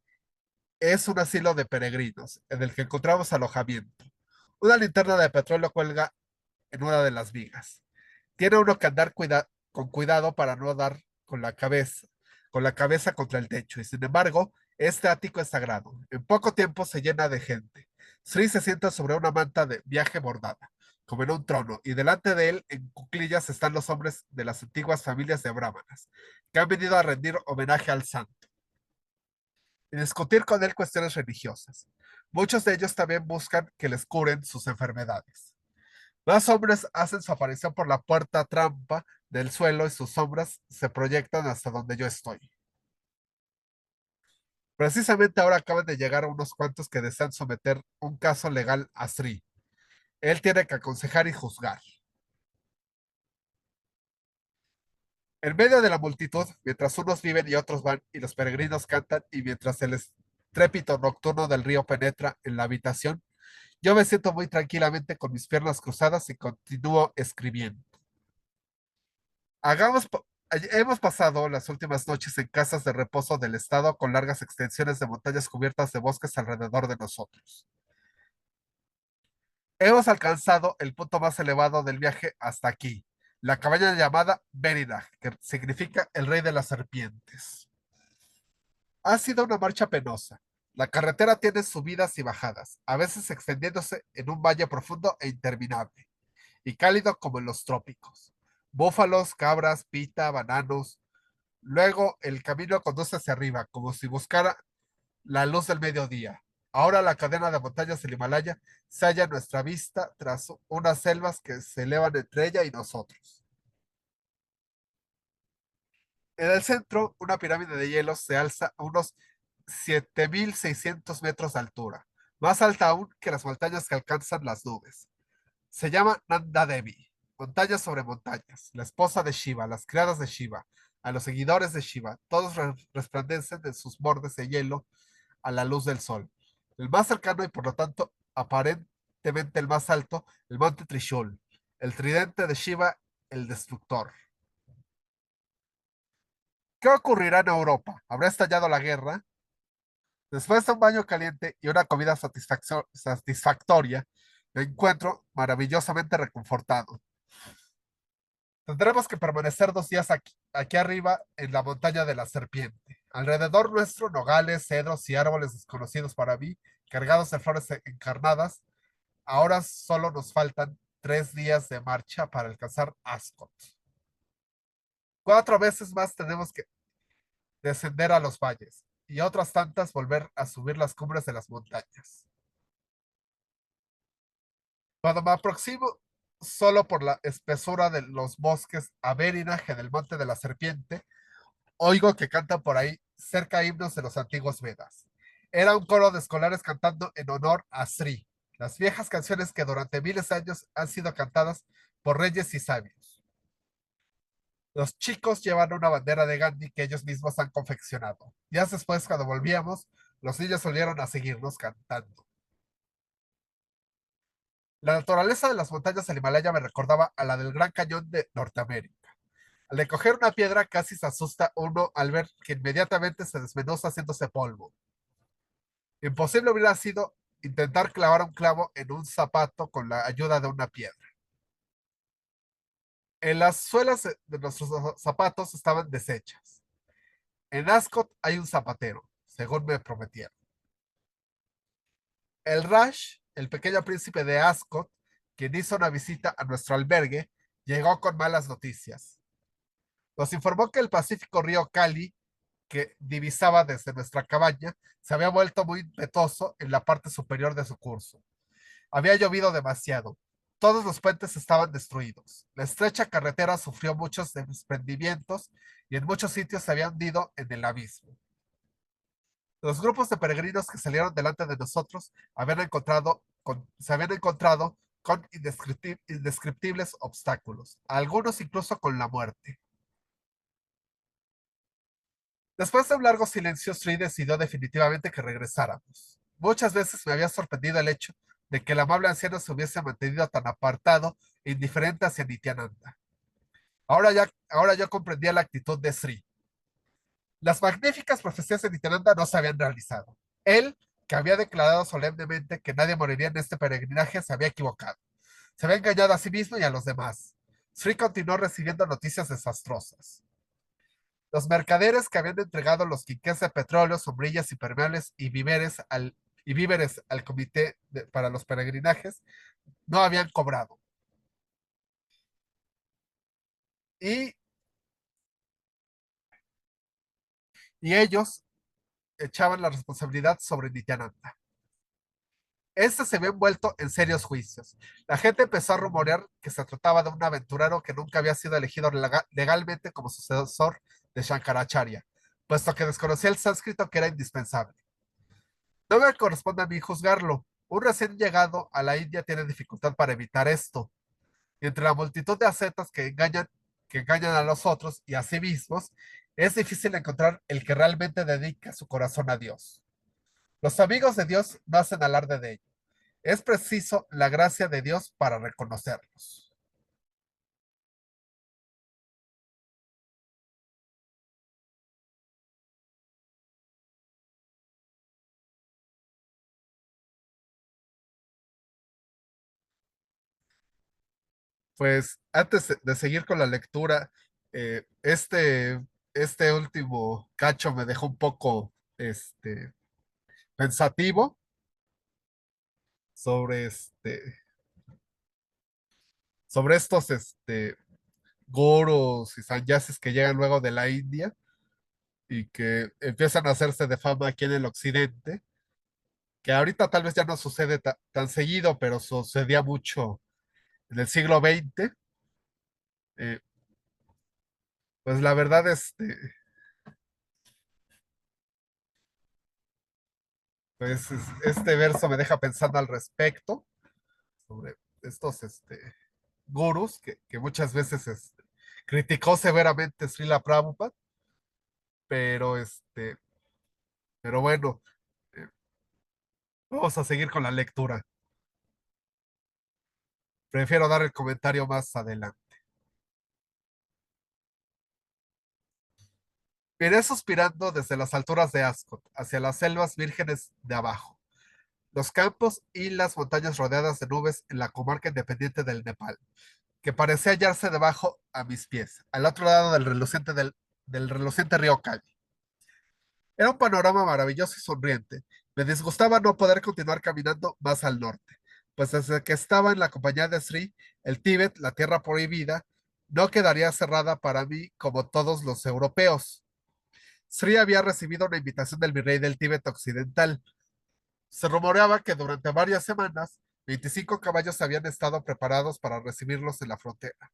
es un asilo de peregrinos, en el que encontramos alojamiento. Una linterna de petróleo cuelga en una de las vigas. Tiene uno que andar con cuidado para no dar con la cabeza contra el techo, y sin embargo, este ático es sagrado. En poco tiempo se llena de gente. Sri se sienta sobre una manta de viaje bordada, como en un trono, y delante de él, en cuclillas, están los hombres de las antiguas familias de brahmanas, que han venido a rendir homenaje al santo y discutir con él cuestiones religiosas. Muchos de ellos también buscan que les curen sus enfermedades. Más hombres hacen su aparición por la puerta trampa del suelo y sus sombras se proyectan hasta donde yo estoy. Precisamente ahora acaban de llegar unos cuantos que desean someter un caso legal a Sri. Él tiene que aconsejar y juzgar. En medio de la multitud, mientras unos viven y otros van, y los peregrinos cantan, y mientras el estrépito nocturno del río penetra en la habitación, yo me siento muy tranquilamente con mis piernas cruzadas y continúo escribiendo. Hagamos, hemos pasado las últimas noches en casas de reposo del estado con largas extensiones de montañas cubiertas de bosques alrededor de nosotros. Hemos alcanzado el punto más elevado del viaje hasta aquí, la cabaña llamada Berinag, que significa el rey de las serpientes. Ha sido una marcha penosa. La carretera tiene subidas y bajadas, a veces extendiéndose en un valle profundo e interminable, y cálido como en los trópicos. Búfalos, cabras, pita, bananos. Luego el camino conduce hacia arriba, como si buscara la luz del mediodía. Ahora la cadena de montañas del Himalaya se halla a nuestra vista tras unas selvas que se elevan entre ella y nosotros. En el centro, una pirámide de hielo se alza a unos 7.600 metros de altura, más alta aún que las montañas que alcanzan las nubes. Se llama Nanda Devi, montañas sobre montañas, la esposa de Shiva, las criadas de Shiva, a los seguidores de Shiva, todos resplandecen en sus bordes de hielo a la luz del sol. El más cercano y por lo tanto aparentemente el más alto, el monte Trishul, el tridente de Shiva, el destructor. ¿Qué ocurrirá en Europa? ¿Habrá estallado la guerra? Después de un baño caliente y una comida satisfactoria, me encuentro maravillosamente reconfortado. Tendremos que permanecer 2 días aquí arriba en la montaña de la serpiente. Alrededor nuestro, nogales, cedros y árboles desconocidos para mí, cargados de flores encarnadas. Ahora solo nos faltan 3 días de marcha para alcanzar Ascot. 4 veces más tenemos que descender a los valles y otras tantas volver a subir las cumbres de las montañas. Cuando me aproximo solo por la espesura de los bosques a Verinaje del Monte de la Serpiente, oigo que cantan por ahí cerca himnos de los antiguos Vedas. Era un coro de escolares cantando en honor a Sri, las viejas canciones que durante miles de años han sido cantadas por reyes y sabios. Los chicos llevan una bandera de Gandhi que ellos mismos han confeccionado. Días después, cuando volvíamos, los niños volvieron a seguirnos cantando. La naturaleza de las montañas del Himalaya me recordaba a la del Gran Cañón de Norteamérica. Al coger una piedra casi se asusta uno al ver que inmediatamente se desmenuza haciéndose polvo. Imposible hubiera sido intentar clavar un clavo en un zapato con la ayuda de una piedra. En las suelas de nuestros zapatos estaban deshechas. En Ascot hay un zapatero, según me prometieron. El Rash, el pequeño príncipe de Ascot, quien hizo una visita a nuestro albergue, llegó con malas noticias. Nos informó que el pacífico río Cali, que divisaba desde nuestra cabaña, se había vuelto muy impetuoso en la parte superior de su curso. Había llovido demasiado. Todos los puentes estaban destruidos. La estrecha carretera sufrió muchos desprendimientos y en muchos sitios se había hundido en el abismo. Los grupos de peregrinos que salieron delante de nosotros se habían encontrado con indescriptibles obstáculos, algunos incluso con la muerte. Después de un largo silencio, Sri decidió definitivamente que regresáramos. Muchas veces me había sorprendido el hecho de que el amable anciano se hubiese mantenido tan apartado e indiferente hacia Nityananda. Ahora yo comprendía la actitud de Sri. Las magníficas profecías de Nityananda no se habían realizado. Él, que había declarado solemnemente que nadie moriría en este peregrinaje, se había equivocado. Se había engañado a sí mismo y a los demás. Sri continuó recibiendo noticias desastrosas. Los mercaderes que habían entregado los quinqués de petróleo, sombrillas impermeables y víveres al comité para los peregrinajes no habían cobrado. Y, y ellos echaban la responsabilidad sobre Nityananda. Este se había envuelto en serios juicios. La gente empezó a rumorear que se trataba de un aventurero que nunca había sido elegido legalmente como sucesor de Shankaracharya, puesto que desconocía el sánscrito que era indispensable. No me corresponde a mí juzgarlo. Un recién llegado a la India tiene dificultad para evitar esto. Y entre la multitud de ascetas que engañan a los otros y a sí mismos, es difícil encontrar el que realmente dedica su corazón a Dios. Los amigos de Dios no hacen alarde de ello. Es preciso la gracia de Dios para reconocerlos. Pues antes de seguir con la lectura, eh, este, este último cacho me dejó un poco pensativo sobre, sobre estos gurús y sannyasis que llegan luego de la India y que empiezan a hacerse de fama aquí en el occidente, que ahorita tal vez ya no sucede tan seguido, pero sucedía mucho en el siglo XX. eh, pues la verdad, pues este verso me deja pensando al respecto sobre estos gurús que muchas veces criticó severamente Srila Prabhupada, pero pero bueno, eh, vamos a seguir con la lectura. Prefiero dar el comentario más adelante. Miré suspirando desde las alturas de Ascot hacia las selvas vírgenes de abajo, los campos y las montañas rodeadas de nubes en la comarca independiente del Nepal, que parecía hallarse debajo a mis pies, al otro lado del reluciente río Cali. Era un panorama maravilloso y sonriente. Me disgustaba no poder continuar caminando más al norte, pues desde que estaba en la compañía de Sri, el Tíbet, la tierra prohibida, no quedaría cerrada para mí como todos los europeos. Sri había recibido una invitación del virrey del Tíbet occidental. Se rumoreaba que durante varias semanas 25 caballos habían estado preparados para recibirlos en la frontera.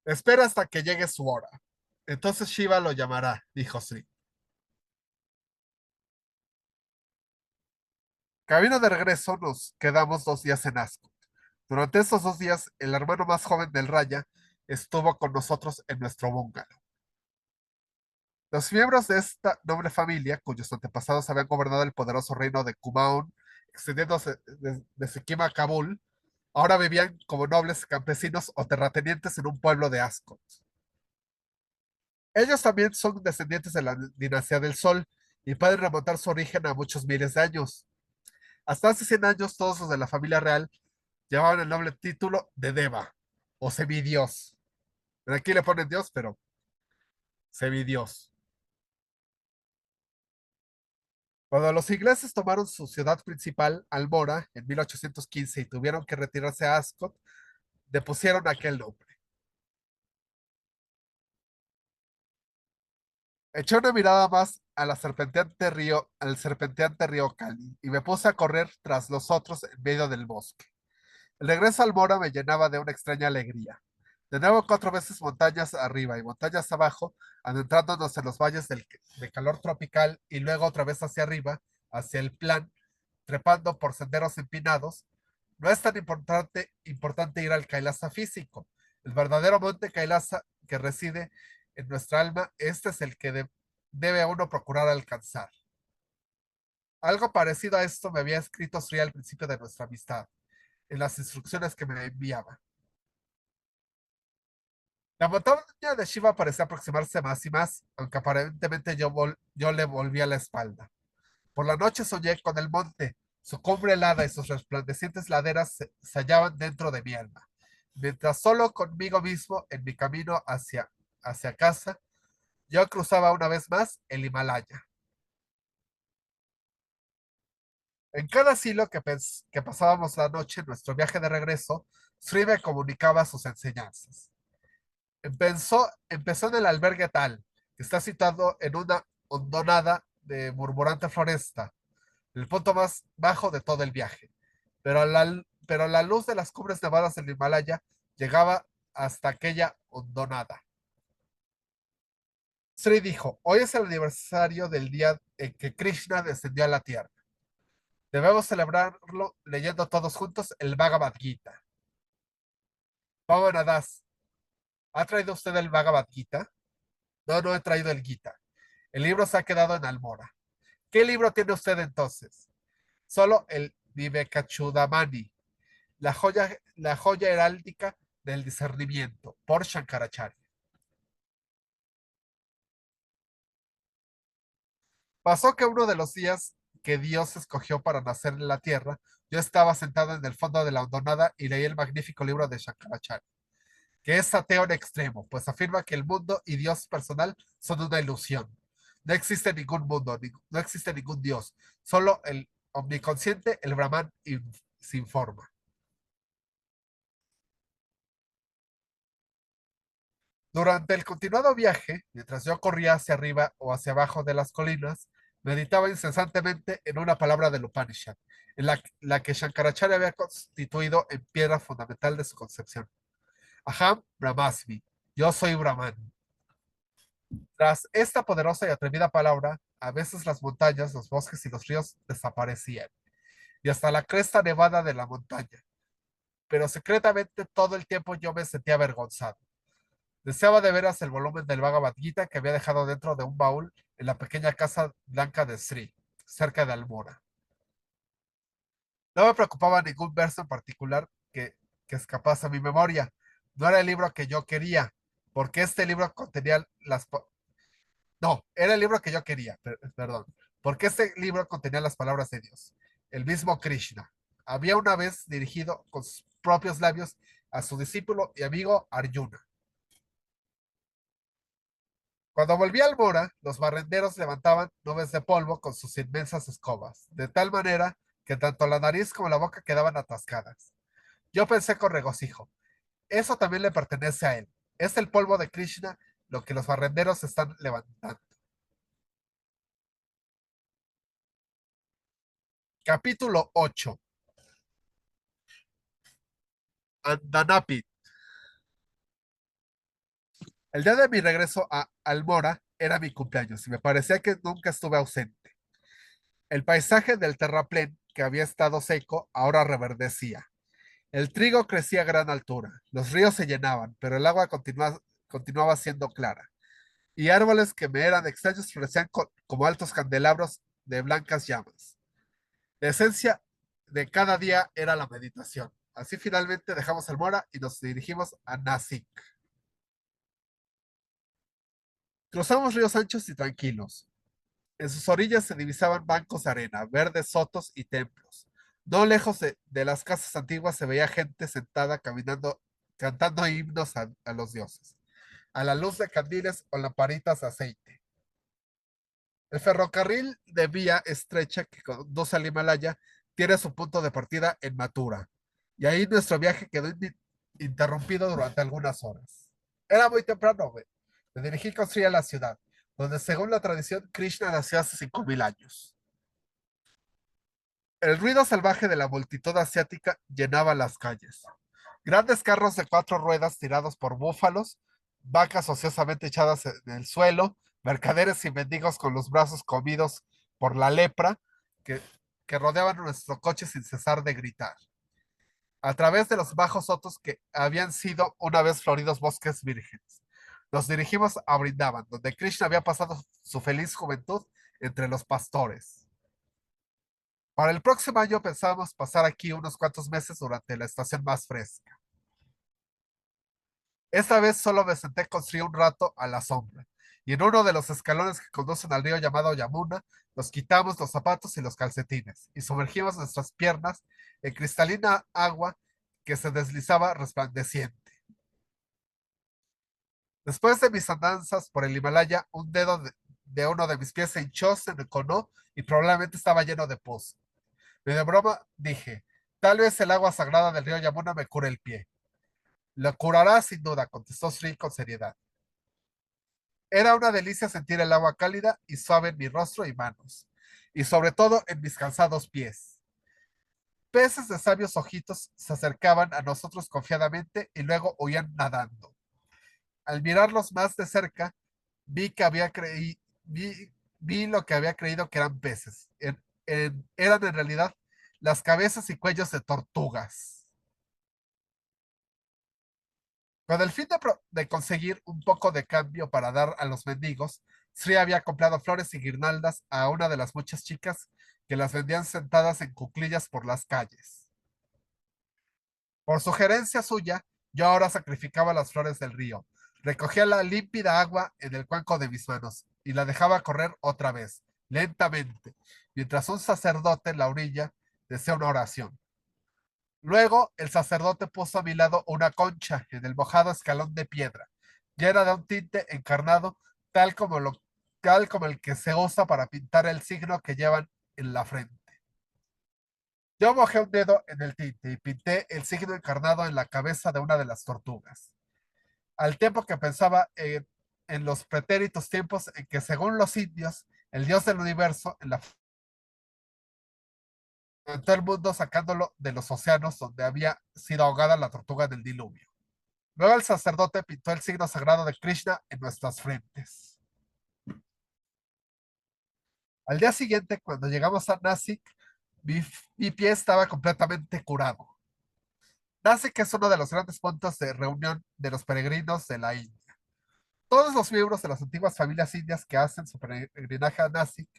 Espera hasta que llegue su hora. Entonces Shiva lo llamará, dijo Sri. Camino de regreso nos quedamos 2 días en Ascot. Durante esos 2 días, el hermano más joven del Raya estuvo con nosotros en nuestro bungalow. Los miembros de esta noble familia, cuyos antepasados habían gobernado el poderoso reino de Kumaon, extendiéndose de Sikkim a Kabul, ahora vivían como nobles campesinos o terratenientes en un pueblo de Ascot. Ellos también son descendientes de la dinastía del Sol y pueden remontar su origen a muchos miles de años. Hasta hace 100 años, todos los de la familia real llevaban el noble título de Deva o semidios. Aquí le ponen Dios, pero semidios. Cuando los ingleses tomaron su ciudad principal, Almora, en 1815 y tuvieron que retirarse a Ascot, depusieron aquel nombre. Eché una mirada más a al serpenteante río Cali y me puse a correr tras los otros en medio del bosque. El regreso al Mora me llenaba de una extraña alegría. De nuevo 4 veces montañas arriba y montañas abajo, adentrándonos en los valles de calor tropical y luego otra vez hacia arriba, hacia el plan, trepando por senderos empinados. No es tan importante ir al Kailasa físico. El verdadero monte Kailasa que reside en nuestra alma, este es el que debe a uno procurar alcanzar. Algo parecido a esto me había escrito Sri al principio de nuestra amistad, en las instrucciones que me enviaba. La montaña de Shiva parecía aproximarse más y más, aunque aparentemente yo le volvía la espalda. Por la noche soñé con el monte, su cumbre helada y sus resplandecientes laderas se hallaban dentro de mi alma. Mientras solo conmigo mismo, en mi camino hacia casa, yo cruzaba una vez más el Himalaya. En cada silo que pasábamos la noche en nuestro viaje de regreso, Sri me comunicaba sus enseñanzas. Empezó en el albergue tal, que está situado en una hondonada de murmurante floresta, el punto más bajo de todo el viaje. Pero la luz de las cumbres nevadas del Himalaya llegaba hasta aquella hondonada. Sri dijo, hoy es el aniversario del día en que Krishna descendió a la tierra. Debemos celebrarlo leyendo todos juntos el Bhagavad Gita. Pavanadas, ¿ha traído usted el Bhagavad Gita? No, no he traído el Gita. El libro se ha quedado en Almora. ¿Qué libro tiene usted entonces? Solo el Vivekachudamani, la joya heráldica del discernimiento, por Shankaracharya. Pasó que uno de los días que Dios escogió para nacer en la tierra, yo estaba sentado en el fondo de la hondonada y leí el magnífico libro de Shankaracharya, que es ateo en extremo, pues afirma que el mundo y Dios personal son una ilusión. No existe ningún mundo, no existe ningún Dios, solo el omniconsciente, el Brahman sin forma. Durante el continuado viaje, mientras yo corría hacia arriba o hacia abajo de las colinas, Meditaba incesantemente en una palabra del Upanishad, en la que Shankaracharya había constituido en piedra fundamental de su concepción. Aham Brahmasmi, yo soy Brahman. Tras esta poderosa y atrevida palabra, a veces las montañas, los bosques y los ríos desaparecían, y hasta la cresta nevada de la montaña. Pero secretamente todo el tiempo yo me sentía avergonzado. Deseaba de veras el volumen del Bhagavad Gita que había dejado dentro de un baúl en la pequeña casa blanca de Sri, cerca de Almora. No me preocupaba ningún verso en particular que escapase a mi memoria. No era el libro que yo quería, porque este libro contenía No, era el libro que yo quería, perdón, porque este libro contenía las palabras de Dios, el mismo Krishna. Había una vez dirigido con sus propios labios a su discípulo y amigo Arjuna. Cuando volví a Almora, los barrenderos levantaban nubes de polvo con sus inmensas escobas, de tal manera que tanto la nariz como la boca quedaban atascadas. Yo pensé con regocijo, eso también le pertenece a él. Es el polvo de Krishna lo que los barrenderos están levantando. Capítulo 8. Andanapit. El día de mi regreso a Almora era mi cumpleaños y me parecía que nunca estuve ausente. El paisaje del terraplén, que había estado seco, ahora reverdecía. El trigo crecía a gran altura, los ríos se llenaban, pero el agua continuaba siendo clara, y árboles que me eran extraños florecían como altos candelabros de blancas llamas. La esencia de cada día era la meditación. Así finalmente dejamos Almora y nos dirigimos a Nasik. Cruzamos ríos anchos y tranquilos. En sus orillas se divisaban bancos de arena, verdes sotos y templos. No lejos de las casas antiguas se veía gente sentada caminando, cantando himnos a los dioses, a la luz de candiles o lamparitas de aceite. El ferrocarril de vía estrecha que conduce al Himalaya tiene su punto de partida en Mathura, y ahí nuestro viaje quedó interrumpido durante algunas horas. Era muy temprano, me dirigí con Sri a la ciudad, donde según la tradición Krishna nació hace 5000 años. El ruido salvaje de la multitud asiática llenaba las calles. Grandes carros de 4 ruedas tirados por búfalos, vacas ociosamente echadas en el suelo, mercaderes y mendigos con los brazos comidos por la lepra que, que rodeaban nuestro coche sin cesar de gritar. A través de los bajos sotos que habían sido una vez floridos bosques vírgenes. Nos dirigimos a Brindavan, donde Krishna había pasado su feliz juventud entre los pastores. Para el próximo año pensábamos pasar aquí unos cuantos meses durante la estación más fresca. Esta vez solo me senté con Sri un rato a la sombra, y en uno de los escalones que conducen al río llamado Yamuna, nos quitamos los zapatos y los calcetines, y sumergimos nuestras piernas en cristalina agua que se deslizaba resplandeciente. Después de mis andanzas por el Himalaya, un dedo de uno de mis pies se hinchó, se enconó y probablemente estaba lleno de pus. De broma dije, tal vez el agua sagrada del río Yamuna me cure el pie. Lo curará sin duda, contestó Sri con seriedad. Era una delicia sentir el agua cálida y suave en mi rostro y manos, y sobre todo en mis cansados pies. Peces de sabios ojitos se acercaban a nosotros confiadamente y luego huían nadando. Al mirarlos más de cerca, vi que vi lo que había creído que eran peces. Eran en realidad las cabezas y cuellos de tortugas. Con el fin de conseguir un poco de cambio para dar a los mendigos, Sri había comprado flores y guirnaldas a una de las muchas chicas que las vendían sentadas en cuclillas por las calles. Por sugerencia suya, yo ahora sacrificaba las flores del río, recogía la límpida agua en el cuenco de mis manos y la dejaba correr otra vez, lentamente, mientras un sacerdote en la orilla decía una oración. Luego el sacerdote puso a mi lado una concha en el mojado escalón de piedra, llena de un tinte encarnado tal como, tal como el que se usa para pintar el signo que llevan en la frente. Yo mojé un dedo en el tinte y pinté el signo encarnado en la cabeza de una de las tortugas. Al tiempo que pensaba en los pretéritos tiempos en que, según los indios, el dios del universo, en todo el mundo sacándolo de los océanos donde había sido ahogada la tortuga del diluvio. Luego el sacerdote pintó el signo sagrado de Krishna en nuestras frentes. Al día siguiente, cuando llegamos a Nasik, mi pie estaba completamente curado. Nasik es uno de los grandes puntos de reunión de los peregrinos de la India. Todos los miembros de las antiguas familias indias que hacen su peregrinaje a Nasik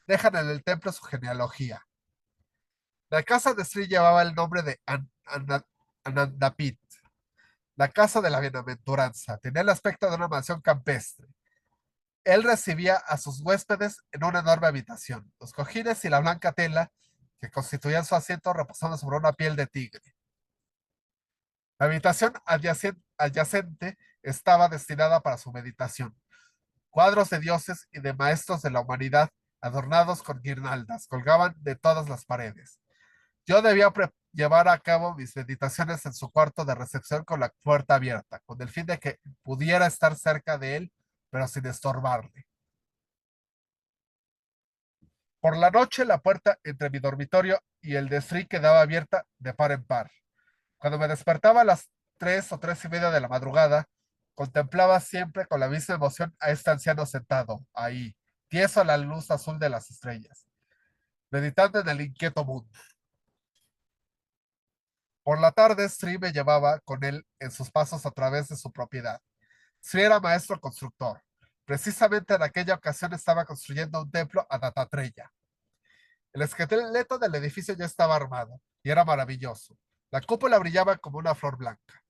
dejan en el templo su genealogía. La casa de Sri llevaba el nombre de Anandapit, la casa de la bienaventuranza. Tenía el aspecto de una mansión campestre. Él recibía a sus huéspedes en una enorme habitación. Los cojines y la blanca tela que constituían su asiento reposaban sobre una piel de tigre. La habitación adyacente estaba destinada para su meditación. Cuadros de dioses y de maestros de la humanidad, adornados con guirnaldas, colgaban de todas las paredes. Yo debía llevar a cabo mis meditaciones en su cuarto de recepción con la puerta abierta, con el fin de que pudiera estar cerca de él, pero sin estorbarle. Por la noche, la puerta entre mi dormitorio y el de Sri quedaba abierta de par en par. Cuando me despertaba a las 3 o 3:30 de la madrugada, contemplaba siempre con la misma emoción a este anciano sentado, ahí, tieso a la luz azul de las estrellas, meditando en el inquieto mundo. Por la tarde, Sri me llevaba con él en sus pasos a través de su propiedad. Sri era maestro constructor. Precisamente en aquella ocasión estaba construyendo un templo a Dattatreya. El esqueleto del edificio ya estaba armado y era maravilloso. La cúpula brillaba como una flor blanca.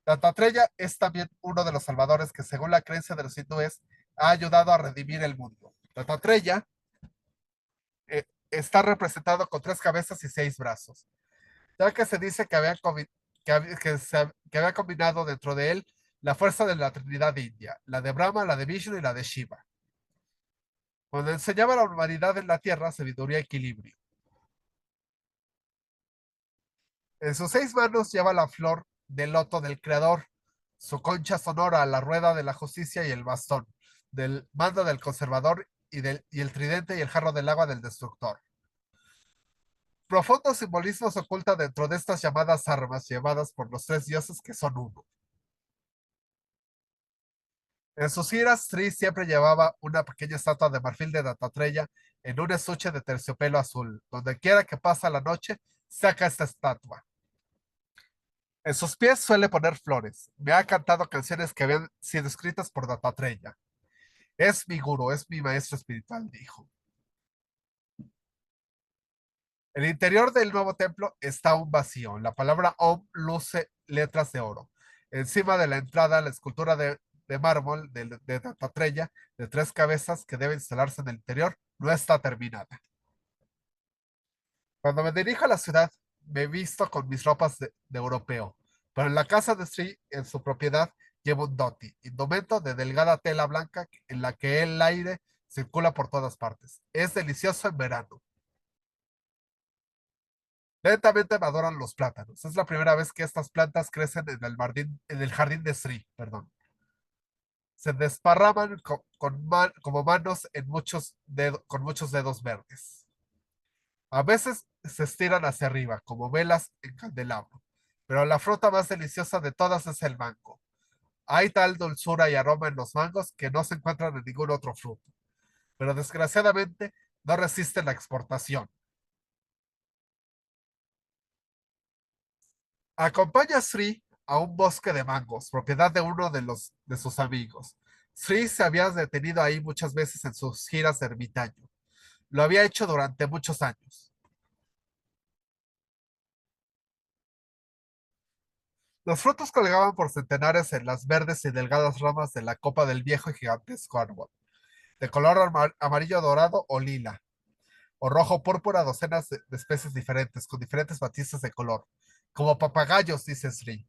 Dattatreya es también uno de los salvadores que, según la creencia de los hindúes, ha ayudado a redimir el mundo. Dattatreya está representado con 3 cabezas y 6 brazos, ya que se dice que había combinado dentro de él la fuerza de la Trinidad India, la de Brahma, la de Vishnu y la de Shiva. Cuando enseñaba a la humanidad en la tierra, sabiduría y equilibrio. En sus 6 manos lleva la flor del loto del Creador, su concha sonora, la rueda de la justicia y el bastón, del mando del conservador y el tridente y el jarro del agua del destructor. Profundos simbolismos se ocultan dentro de estas llamadas armas llevadas por los 3 dioses que son uno. En sus giras, Sri siempre llevaba una pequeña estatua de marfil de Dattatreya en un estuche de terciopelo azul. Donde quiera que pasa la noche, saca esta estatua. En sus pies suele poner flores. Me ha cantado canciones que habían sido escritas por Dattatreya. Es mi gurú, es mi maestro espiritual, dijo. En el interior del nuevo templo está un vacío. La palabra Om luce letras de oro. Encima de la entrada, la escultura de mármol de Dattatreya de 3 cabezas que debe instalarse en el interior no está terminada. Cuando me dirijo a la ciudad, me visto con mis ropas de europeo, pero en la casa de Sri, en su propiedad, llevo un dhoti, indumento de delgada tela blanca en la que el aire circula por todas partes. Es delicioso en verano. Lentamente maduran los plátanos. Es la primera vez que estas plantas crecen en el jardín de Sri, perdón. Se desparraman como manos con muchos dedos verdes. A veces se estiran hacia arriba, como velas en candelabro, pero la fruta más deliciosa de todas es el mango. Hay tal dulzura y aroma en los mangos que no se encuentran en ningún otro fruto, pero desgraciadamente no resisten la exportación. Acompaña a Sri a un bosque de mangos, propiedad de uno de sus amigos. Sri se había detenido ahí muchas veces en sus giras de ermitaño. Lo había hecho durante muchos años. Los frutos colgaban por centenares en las verdes y delgadas ramas de la copa del viejo y gigantesco árbol, de color amarillo dorado o lila, o rojo púrpura, docenas de especies diferentes, con diferentes matices de color, como papagayos, dice Sri.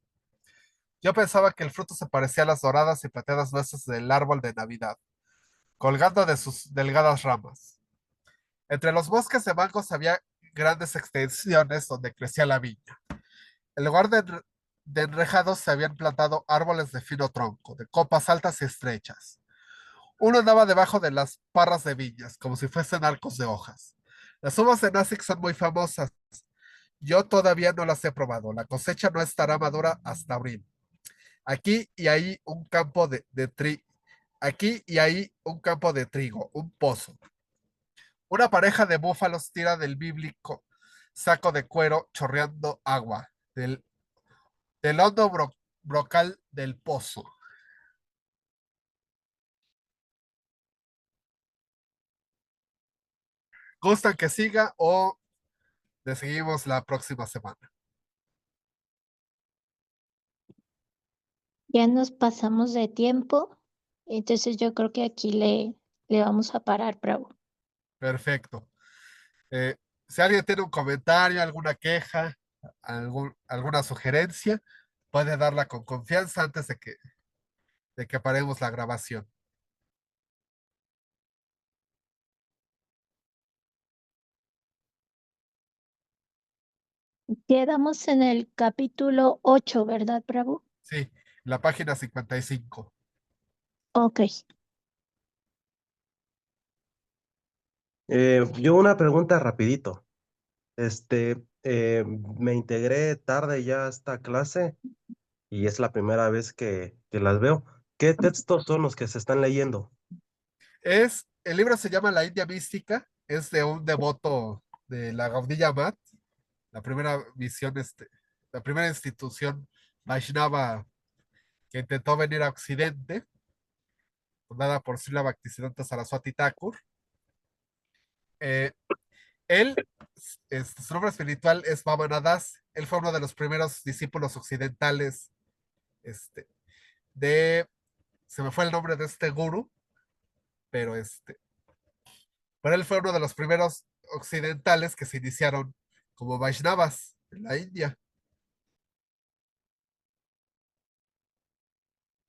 Yo pensaba que el fruto se parecía a las doradas y plateadas nueces del árbol de Navidad, colgando de sus delgadas ramas. Entre los bosques de mangos había grandes extensiones donde crecía la viña. En lugar de enrejados se habían plantado árboles de fino tronco, de copas altas y estrechas. Uno andaba debajo de las parras de viñas, como si fuesen arcos de hojas. Las uvas de Nasic son muy famosas. Yo todavía no las he probado. La cosecha no estará madura hasta abril. Aquí y ahí un campo Aquí y ahí un campo de trigo, un pozo. Una pareja de búfalos tira del bíblico saco de cuero chorreando agua del hondo brocal del pozo. ¿Gustan que siga o le seguimos la próxima semana? Ya nos pasamos de tiempo, entonces yo creo que aquí le vamos a parar, Bravo. Perfecto. Eh, si alguien tiene un comentario, alguna queja, alguna sugerencia, puede darla con confianza antes de que paremos la grabación. Quedamos en el capítulo 8, ¿verdad, Bravo? Sí, la página 55. Ok. Yo una pregunta rapidito. Me integré tarde ya a esta clase y es la primera vez que las veo. ¿Qué textos son los que se están leyendo? El libro se llama La India Mística, es de un devoto de la Gaudiya Math, la primera misión, la primera institución Vaishnava que intentó venir a Occidente, fundada por Srila Bhaktisiddhanta Saraswati Thakur. Eh, él, su nombre espiritual es Vamanadas. Él fue uno de los primeros discípulos occidentales este, de, se me fue el nombre de este guru, pero pero él fue uno de los primeros occidentales que se iniciaron como Vaishnavas en la India.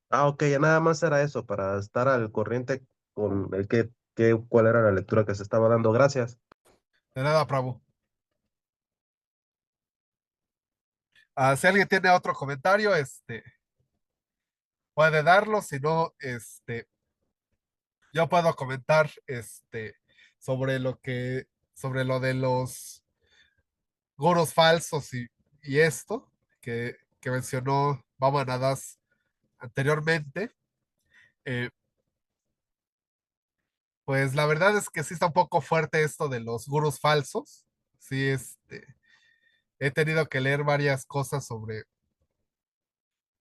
Ah, ok, ya nada más era eso, para estar al corriente con el cuál era la lectura que se estaba dando. Gracias. De nada, Prabhu. Si alguien tiene otro comentario, puede darlo, si no, yo puedo comentar, sobre sobre lo de los gurús falsos y esto que mencionó Baba Nadas anteriormente. Eh, pues la verdad es que sí está un poco fuerte esto de los gurús falsos. Sí, he tenido que leer varias cosas sobre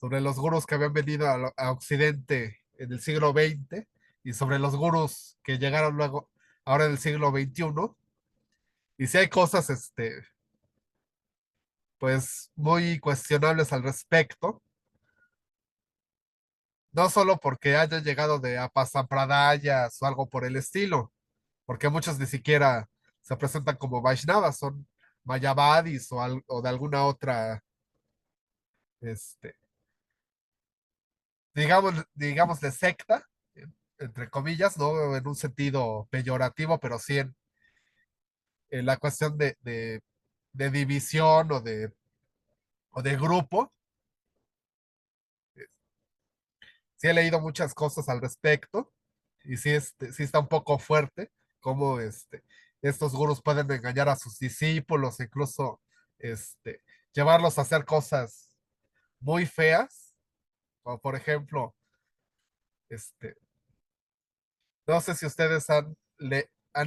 los gurús que habían venido a Occidente en el siglo XX y sobre los gurús que llegaron luego, ahora en el siglo XXI. Y si hay cosas, pues muy cuestionables al respecto, no solo porque hayan llegado de Apasampradayas o algo por el estilo, porque muchos ni siquiera se presentan como Vaishnavas, son Mayavadis o de alguna otra, este, digamos de secta, entre comillas, no en un sentido peyorativo, pero sí en la cuestión de división o de grupo. Sí he leído muchas cosas al respecto y sí, sí está un poco fuerte cómo estos gurús pueden engañar a sus discípulos, incluso este, llevarlos a hacer cosas muy feas, como por ejemplo, este, no sé si ustedes han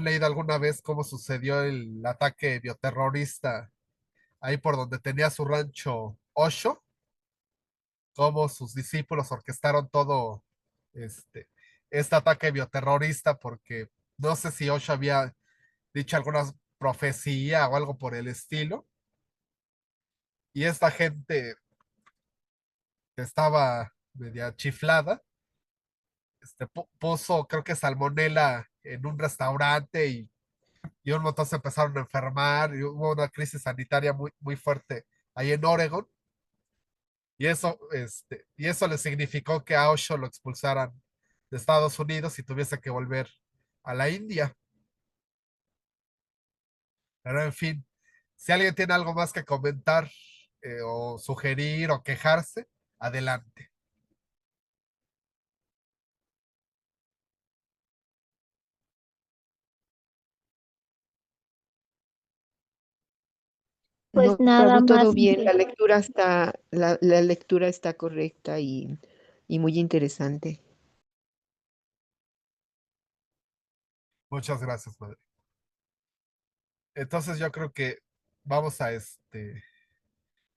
leído alguna vez cómo sucedió el ataque bioterrorista ahí por donde tenía su rancho Osho, cómo sus discípulos orquestaron todo este, este ataque bioterrorista, porque no sé si Osho había dicho alguna profecía o algo por el estilo, y esta gente que estaba media chiflada, puso, creo que salmonela en un restaurante y un montón se empezaron a enfermar y hubo una crisis sanitaria muy, muy fuerte ahí en Oregon. Y eso le significó que a Osho lo expulsaran de Estados Unidos y tuviese que volver a la India. Pero en fin, si alguien tiene algo más que comentar o sugerir o quejarse, adelante. Pues No, nada Prabhu, todo más bien. que La lectura está, la lectura está correcta y muy interesante. Muchas gracias, madre. Entonces yo creo que vamos a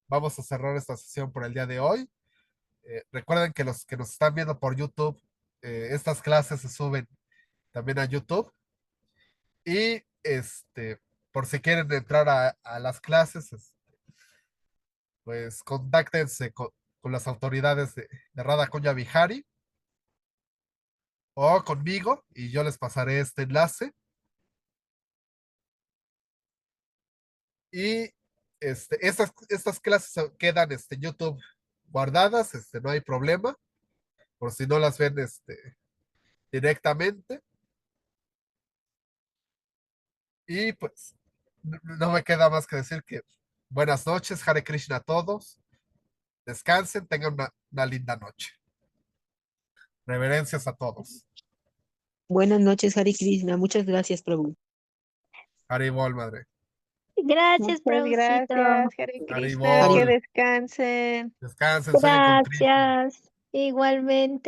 vamos a cerrar esta sesión por el día de hoy. Recuerden que los que nos están viendo por YouTube, estas clases se suben también a YouTube. Y por si quieren entrar a las clases, pues contáctense con las autoridades de Radha Kunya Vihari o conmigo y yo les pasaré este enlace. Y estas clases quedan en YouTube guardadas, no hay problema, por si no las ven directamente. Y pues no me queda más que decir que buenas noches, Hare Krishna a todos, descansen, tengan una linda noche. Reverencias a todos. Buenas noches, Hare Krishna. Muchas gracias, Prabhu. Haribol, madre. gracias, Muchas Prabhucito. gracias, Hare Krishna, que Haribol. descansen. Descansen, sueñen con Krishna. Gracias. Igualmente.